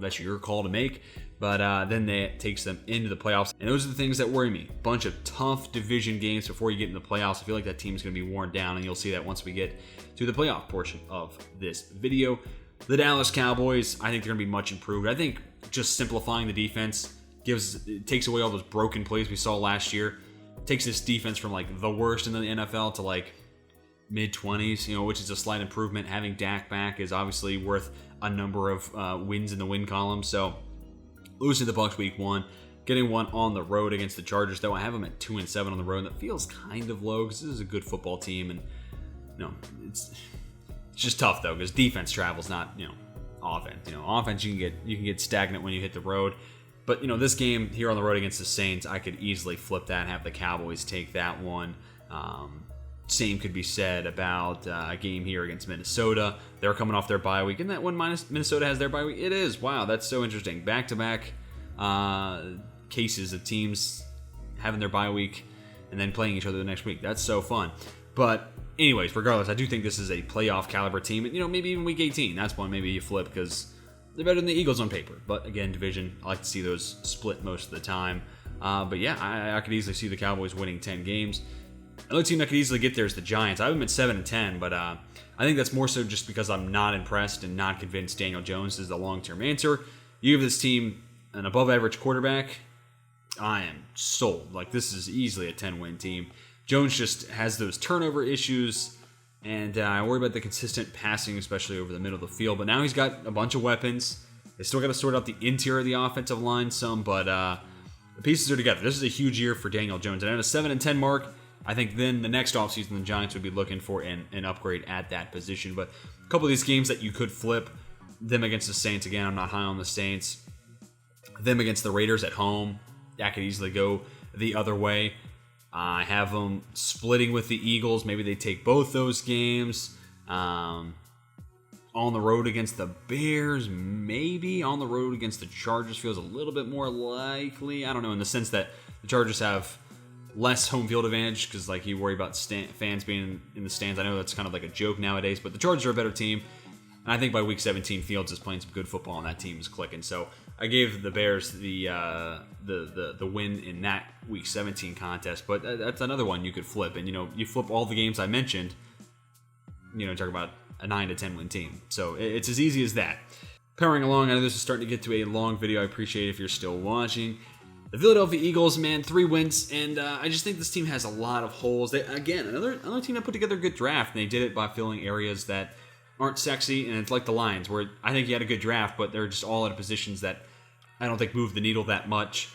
That's your call to make. But then that takes them into the playoffs. And those are the things that worry me. Bunch of tough division games before you get into the playoffs. I feel like that team's going to be worn down, and you'll see that once we get to the playoff portion of this video. The Dallas Cowboys, I think they're going to be much improved. I think just simplifying the defense takes away all those broken plays we saw last year. Takes this defense from like the worst in the NFL to like mid-20s, which is a slight improvement. Having Dak back is obviously worth a number of wins in the win column. So losing the Bucs week 1, getting one on the road against the Chargers, though I have them at 2-7 on the road. That feels kind of low because this is a good football team, and it's just tough though because defense travels, not offense. Offense you can get stagnant when you hit the road. But this game here on the road against the Saints, I could easily flip that and have the Cowboys take that one. Same could be said about a game here against Minnesota. They're coming off their bye week. And that one Minnesota has their bye week? It is. Wow, that's so interesting. Back-to-back cases of teams having their bye week and then playing each other the next week. That's so fun. But anyways, regardless, I do think this is a playoff caliber team. And, maybe even week 18. That's one maybe you flip because they're better than the Eagles on paper. But again, division, I like to see those split most of the time. But yeah, I could easily see the Cowboys winning 10 games. Another team that could easily get there is the Giants. I have them at 7-10, but I think that's more so just because I'm not impressed and not convinced Daniel Jones is the long-term answer. You give this team an above-average quarterback, I am sold. Like, this is easily a 10-win team. Jones just has those turnover issues, and I worry about the consistent passing, especially over the middle of the field. But now he's got a bunch of weapons. They still got to sort out the interior of the offensive line some, but the pieces are together. This is a huge year for Daniel Jones. And at a 7-10 mark, I think then the next offseason, the Giants would be looking for an upgrade at that position. But a couple of these games that you could flip, them against the Saints, again, I'm not high on the Saints. Them against the Raiders at home, that could easily go the other way. I have them splitting with the Eagles. Maybe they take both those games. On the road against the Bears, maybe. On the road against the Chargers feels a little bit more likely. I don't know, in the sense that the Chargers have less home field advantage because, like, you worry about fans being in the stands. I know that's kind of like a joke nowadays, but the Chargers are a better team. And I think by week 17, Fields is playing some good football, and that team is clicking. So I gave the Bears the win in that week 17 contest, but that's another one you could flip. And you flip all the games I mentioned. Talk about a 9 to 10 win team. So it's as easy as that. Powering along, I know this is starting to get to a long video. I appreciate it if you're still watching. The Philadelphia Eagles, man, 3 wins, and I just think this team has a lot of holes. Again, another team that put together a good draft, and they did it by filling areas that aren't sexy, and it's like the Lions, where I think you had a good draft, but they're just all at positions that I don't think move the needle that much.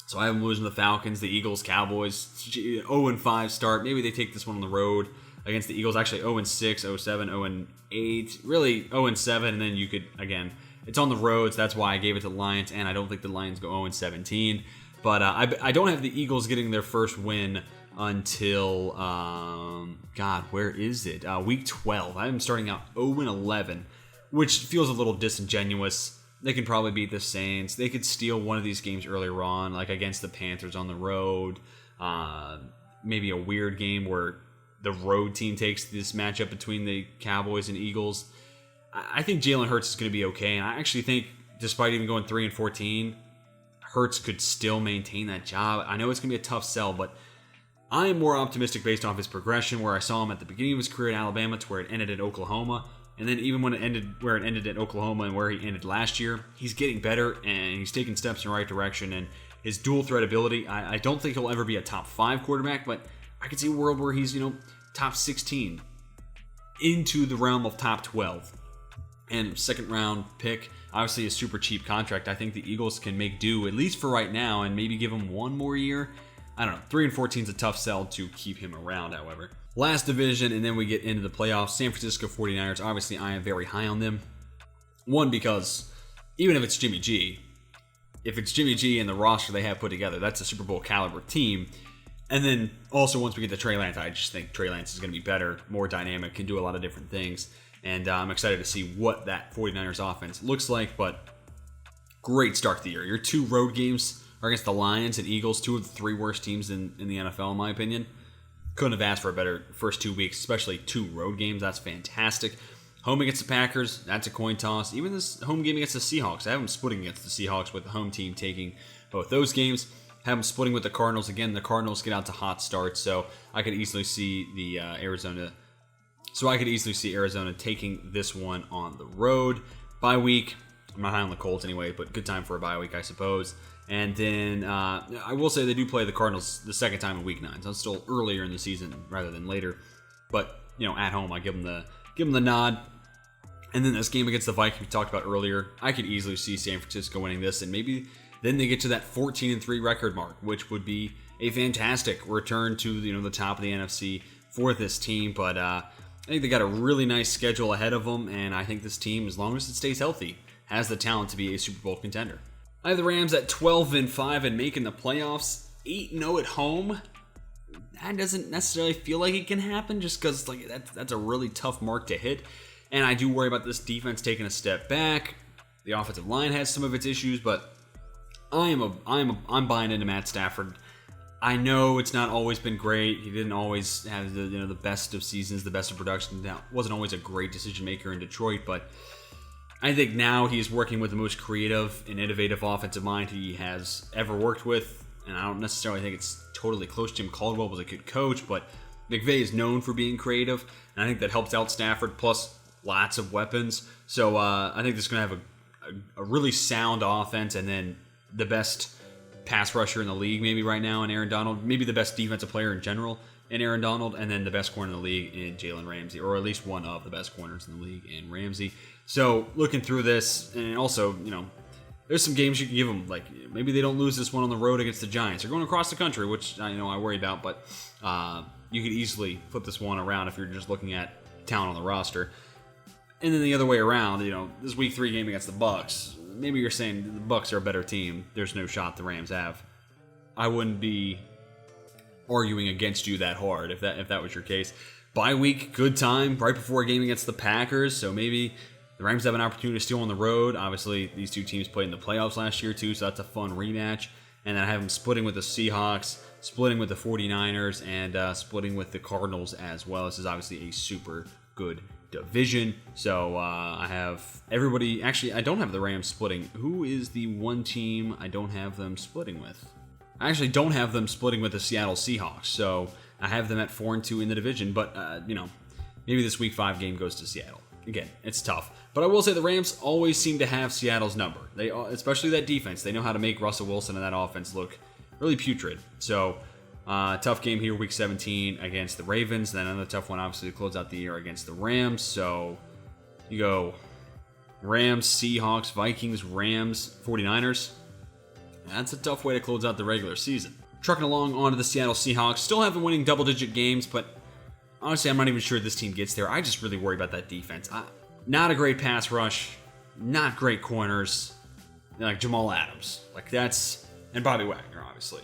So I have them losing the Falcons, the Eagles, Cowboys, 0-5 start. Maybe they take this one on the road against the Eagles. Actually, 0-6, 0-7, 0-8. Really, 0-7, and then you could, again, it's on the roads. That's why I gave it to the Lions, and I don't think the Lions go 0-17. But I don't have the Eagles getting their first win until, God, where is it? Week 12. I'm starting out 0-11, which feels a little disingenuous. They can probably beat the Saints. They could steal one of these games earlier on, like against the Panthers on the road. Maybe a weird game where the road team takes this matchup between the Cowboys and Eagles. I think Jalen Hurts is going to be okay, and I actually think, despite even going 3-14, Hurts could still maintain that job. I know it's going to be a tough sell, but I am more optimistic based off his progression, where I saw him at the beginning of his career at Alabama to where it ended at Oklahoma. And then even when it ended where it ended at Oklahoma and where he ended last year, he's getting better and he's taking steps in the right direction. And his dual threat ability, I don't think he'll ever be a top 5 quarterback, but I could see a world where he's, top 16 into the realm of top 12. And second round pick, obviously a super cheap contract. I think the Eagles can make do, at least for right now, and maybe give him one more year. I don't know. 3-14 is a tough sell to keep him around, however. Last division, and then we get into the playoffs. San Francisco 49ers. Obviously, I am very high on them. One, because even if it's Jimmy G, and the roster they have put together, that's a Super Bowl caliber team. And then also once we get to Trey Lance, I just think Trey Lance is going to be better, more dynamic, can do a lot of different things. And I'm excited to see what that 49ers offense looks like. But great start to the year. Your 2 road games are against the Lions and Eagles, 2 of the 3 worst teams in the NFL, in my opinion. Couldn't have asked for a better first 2 weeks, especially 2 road games. That's fantastic. Home against the Packers, that's a coin toss. Even this home game against the Seahawks, I have them splitting against the Seahawks with the home team taking both those games. Have them splitting with the Cardinals. Again, the Cardinals get out to hot starts, so I could easily see the Arizona taking this one on the road. Bye week, I'm not high on the Colts anyway, but good time for a bye week, I suppose. And then I will say they do play the Cardinals the second time in Week 9, so it's still earlier in the season rather than later. But at home, I give them the nod. And then this game against the Vikings we talked about earlier, I could easily see San Francisco winning this, and maybe then they get to that 14-3 record mark, which would be a fantastic return to the top of the NFC for this team. But I think they got a really nice schedule ahead of them, and I think this team, as long as it stays healthy, has the talent to be a Super Bowl contender. I have the Rams at 12-5 and making the playoffs, 8-0 at home. That doesn't necessarily feel like it can happen, just because that's a really tough mark to hit. And I do worry about this defense taking a step back. The offensive line has some of its issues, but I'm buying into Matt Stafford. I know it's not always been great. He didn't always have the best of seasons, the best of production. That wasn't always a great decision maker in Detroit, but I think now he's working with the most creative and innovative offensive mind he has ever worked with. And I don't necessarily think it's totally close. Jim Caldwell was a good coach, but McVay is known for being creative, and I think that helps out Stafford, plus lots of weapons. So I think this is going to have a really sound offense, and then the best pass rusher in the league maybe right now in Aaron Donald, maybe the best defensive player in general in Aaron Donald, and then the best corner in the league in Jalen Ramsey, or at least one of the best corners in the league in Ramsey. So looking through this, and also, there's some games you can give them. Like maybe they don't lose this one on the road against the Giants. They're going across the country, which I worry about, but you could easily flip this one around if you're just looking at talent on the roster. And then the other way around, this week 3 game against the Bucs. Maybe you're saying the Bucs are a better team. There's no shot the Rams have. I wouldn't be arguing against you that hard if that was your case. Bye week, good time, right before a game against the Packers. So maybe the Rams have an opportunity to steal on the road. Obviously, these two teams played in the playoffs last year too, so that's a fun rematch. And then I have them splitting with the Seahawks, splitting with the 49ers, and splitting with the Cardinals as well. This is obviously a super good division. So I have everybody. Actually, I don't have the Rams splitting. Who is the one team I don't have them splitting with? I actually don't have them splitting with the Seattle Seahawks. So I have them at 4-2 in the division. But maybe this week 5 game goes to Seattle. Again, it's tough. But I will say the Rams always seem to have Seattle's number. They, especially that defense. They know how to make Russell Wilson and that offense look really putrid. So tough game here, week 17 against the Ravens. Then another tough one, obviously, to close out the year against the Rams. So you go Rams, Seahawks, Vikings, Rams, 49ers. That's a tough way to close out the regular season. Trucking along onto the Seattle Seahawks. Still have been winning double-digit games, but honestly, I'm not even sure this team gets there. I just really worry about that defense. Not a great pass rush, not great corners, like Jamal Adams. And Bobby Wagner, obviously.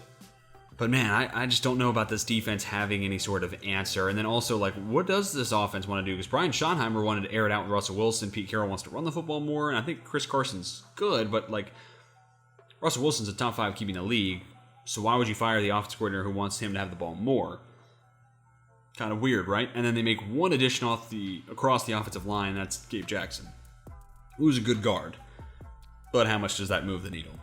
But man, I just don't know about this defense having any sort of answer. And then also, what does this offense want to do? Because Brian Schottenheimer wanted to air it out with Russell Wilson. Pete Carroll wants to run the football more. And I think Chris Carson's good, but Russell Wilson's a top 5 QB in the league. So why would you fire the offensive coordinator who wants him to have the ball more? Kind of weird, right? And then they make one addition across the offensive line. That's Gabe Jackson, who's a good guard. But how much does that move the needle?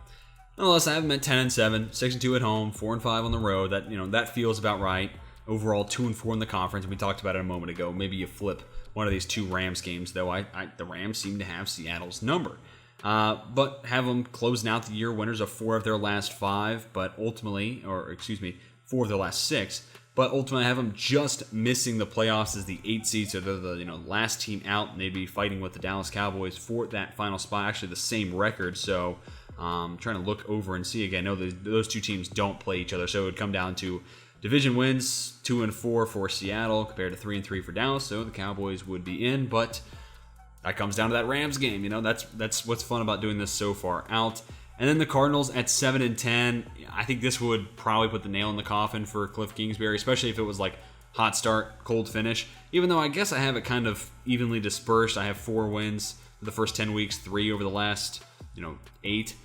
Nonetheless, I have them at 10-7, 6-2 at home, 4-5 on the road. That feels about right. Overall, 2-4 in the conference. And we talked about it a moment ago. Maybe you flip one of these 2 Rams games, though. The Rams seem to have Seattle's number. But have them closing out the year winners of 4 of their last 5, but ultimately, 4 of their last 6. But ultimately, I have them just missing the playoffs as the 8 seed, so they're the last team out, and they'd be fighting with the Dallas Cowboys for that final spot. Actually, the same record. So, trying to look over and see again. No, those 2 teams don't play each other, so it would come down to division wins: 2-4 for Seattle compared to 3-3 for Dallas. So the Cowboys would be in, but that comes down to that Rams game. That's what's fun about doing this so far out. And then the Cardinals at 7-10. I think this would probably put the nail in the coffin for Cliff Kingsbury, especially if it was hot start, cold finish. Even though I guess I have it kind of evenly dispersed. I have 4 wins for the first 10 weeks, 3 over the last 8.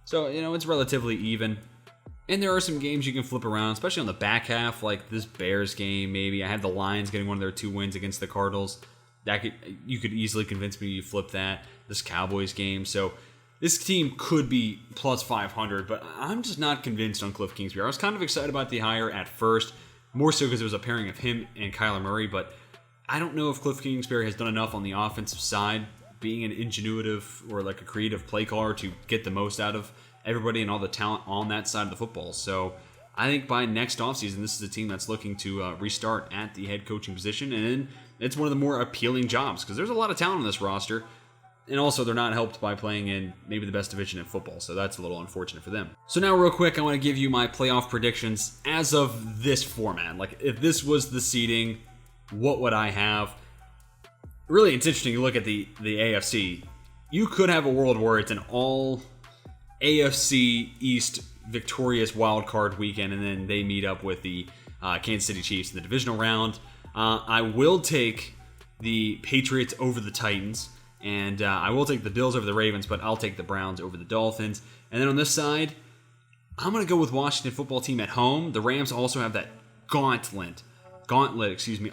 So it's relatively even. And there are some games you can flip around, especially on the back half, like this Bears game. Maybe I have the Lions getting one of their 2 wins against the Cardinals. You could easily convince me you flip that. This Cowboys game. So this team could be plus 500, but I'm just not convinced on Cliff Kingsbury. I was kind of excited about the hire at first, more so because it was a pairing of him and Kyler Murray, but I don't know if Cliff Kingsbury has done enough on the offensive side, being an ingenuitive or a creative play caller to get the most out of everybody and all the talent on that side of the football. So I think by next offseason, this is a team that's looking to restart at the head coaching position, and it's one of the more appealing jobs because there's a lot of talent on this roster. And also, they're not helped by playing in maybe the best division in football, so that's a little unfortunate for them. So now, real quick, I want to give you my playoff predictions as of this format. If this was the seeding, what would I have? Really, it's interesting. You look at the AFC. You could have a world where it's an all AFC East victorious wild card weekend, and then they meet up with the Kansas City Chiefs in the divisional round. I will take the Patriots over the Titans. And I will take the Bills over the Ravens, but I'll take the Browns over the Dolphins. And then on this side, I'm going to go with Washington football team at home. The Rams also have that gauntlet,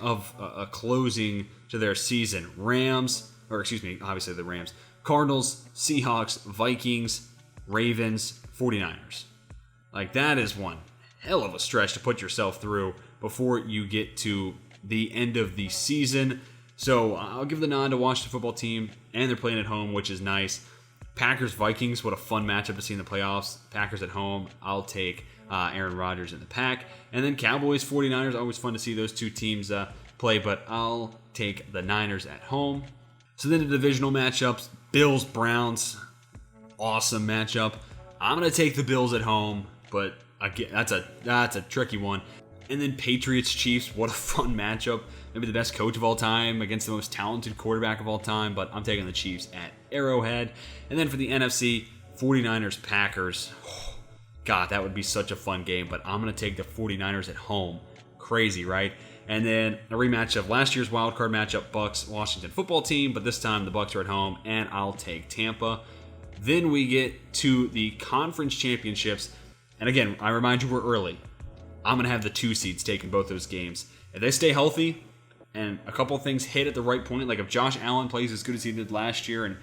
of a closing to their season. Obviously the Rams. Cardinals, Seahawks, Vikings, Ravens, 49ers. That is one hell of a stretch to put yourself through before you get to the end of the season. So I'll give the nod to Washington football team, and they're playing at home, which is nice. Packers-Vikings, what a fun matchup to see in the playoffs. Packers at home, I'll take Aaron Rodgers in the pack. And then Cowboys-49ers, always fun to see those 2 teams play, but I'll take the Niners at home. So then the divisional matchups, Bills-Browns, awesome matchup. I'm going to take the Bills at home, but again, that's a tricky one. And then Patriots Chiefs, what a fun matchup. Maybe the best coach of all time against the most talented quarterback of all time, but I'm taking the Chiefs at Arrowhead. And then for the NFC, 49ers Packers. Oh, God, that would be such a fun game, but I'm going to take the 49ers at home. Crazy, right? And then a rematch of last year's wildcard matchup, Bucks-Washington football team, but this time the Bucks are at home, and I'll take Tampa. Then we get to the conference championships. And again, I remind you we're early. I'm going to have the 2 seeds taking both those games. If they stay healthy and a couple of things hit at the right point, like if Josh Allen plays as good as he did last year, and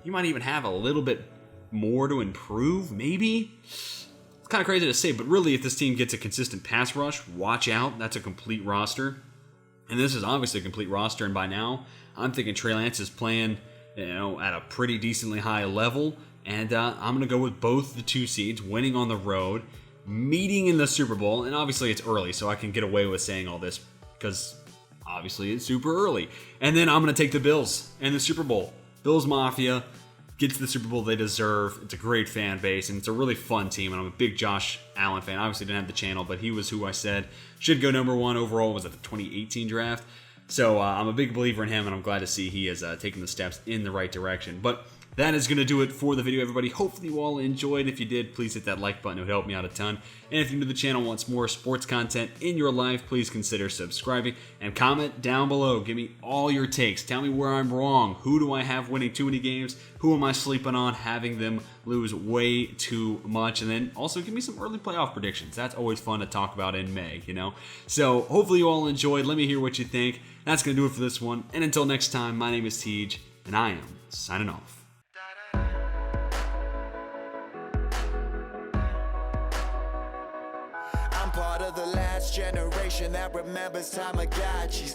he might even have a little bit more to improve, maybe? It's kind of crazy to say, but really if this team gets a consistent pass rush, watch out. That's a complete roster. And this is obviously a complete roster, and by now, I'm thinking Trey Lance is playing at a pretty decently high level, and I'm going to go with both the 2 seeds winning on the road, meeting in the Super Bowl, and obviously it's early, so I can get away with saying all this because obviously it's super early. And then I'm going to take the Bills and the Super Bowl. Bills Mafia gets the Super Bowl they deserve. It's a great fan base, and it's a really fun team, and I'm a big Josh Allen fan. Obviously didn't have the channel, but he was who I said should go number 1 overall, was at the 2018 draft. So I'm a big believer in him, and I'm glad to see he has taken the steps in the right direction. But that is going to do it for the video, everybody. Hopefully you all enjoyed. If you did, please hit that like button. It would help me out a ton. And if you're new to the channel and wants more sports content in your life, please consider subscribing and comment down below. Give me all your takes. Tell me where I'm wrong. Who do I have winning too many games? Who am I sleeping on, having them lose way too much? And then also give me some early playoff predictions. That's always fun to talk about in May, So hopefully you all enjoyed. Let me hear what you think. That's going to do it for this one. And until next time, my name is Tej, and I am signing off. Part of the last generation that remembers Tamagotchis.